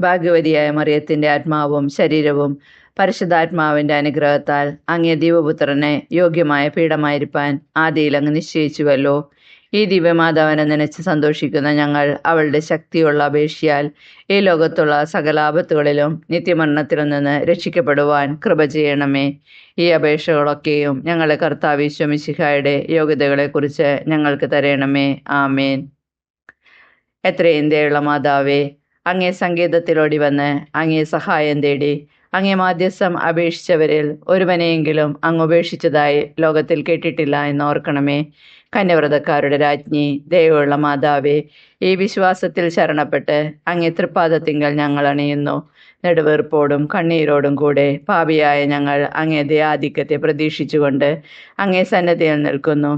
ഭാഗ്യവതിയായ മറിയത്തിൻ്റെ ആത്മാവും ശരീരവും പരിശുദ്ധാത്മാവിൻ്റെ അനുഗ്രഹത്താൽ അങ്ങേ ദൈവപുത്രനെ യോഗ്യമായ പീഠമായിരിക്കാൻ ആദിയിൽ അങ്ങ് നിശ്ചയിച്ചുവല്ലോ. ഈ ദിവ്യമാതാവിനെ നനച്ച് സന്തോഷിക്കുന്ന ഞങ്ങൾ അവളുടെ ശക്തിയുള്ള അപേക്ഷയാൽ ഈ ലോകത്തുള്ള സകല ആപത്തുകളിലും നിത്യമരണത്തിലും നിന്ന് രക്ഷിക്കപ്പെടുവാൻ കൃപ ചെയ്യണമേ. ഈ അപേക്ഷകളൊക്കെയും ഞങ്ങളെ കർത്താവ് ഈശോ മിശിഹായുടെ യോഗ്യതകളെക്കുറിച്ച് ഞങ്ങൾക്ക് തരണമേ. ആമേൻ. എത്രയും ദയുള്ള മാതാവേ, അങ്ങേ സങ്കേതത്തിലോടി വന്ന് അങ്ങേ സഹായം തേടി അങ്ങേ മാധ്യസ്ഥം അപേക്ഷിച്ചവരിൽ ഒരുവനെയെങ്കിലും അങ്ങ് ഉപേക്ഷിച്ചതായി ലോകത്തിൽ കേട്ടിട്ടില്ല എന്ന് ഓർക്കണമേ. കന്യവ്രതക്കാരുടെ രാജ്ഞി, ദയവുള്ള മാതാവേ, ഈ വിശ്വാസത്തിൽ ശരണപ്പെട്ട് അങ്ങേ തൃപ്പാദത്തിങ്കൽ ഞങ്ങൾ അണിയുന്നു. നെടുവീർപ്പോടും കണ്ണീരോടും കൂടെ പാപിയായ ഞങ്ങൾ അങ്ങേ ദയാധിക്യത്തെ പ്രതീക്ഷിച്ചുകൊണ്ട് അങ്ങേ സന്നദ്ധയിൽ നിൽക്കുന്നു.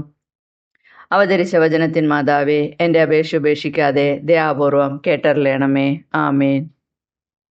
അവതരിച്ച വചനത്തിൻ മാതാവേ, എൻ്റെ അപേക്ഷ ഉപേക്ഷിക്കാതെ ദയാപൂർവം കേട്ടറിയണമേ. ആമേൻ.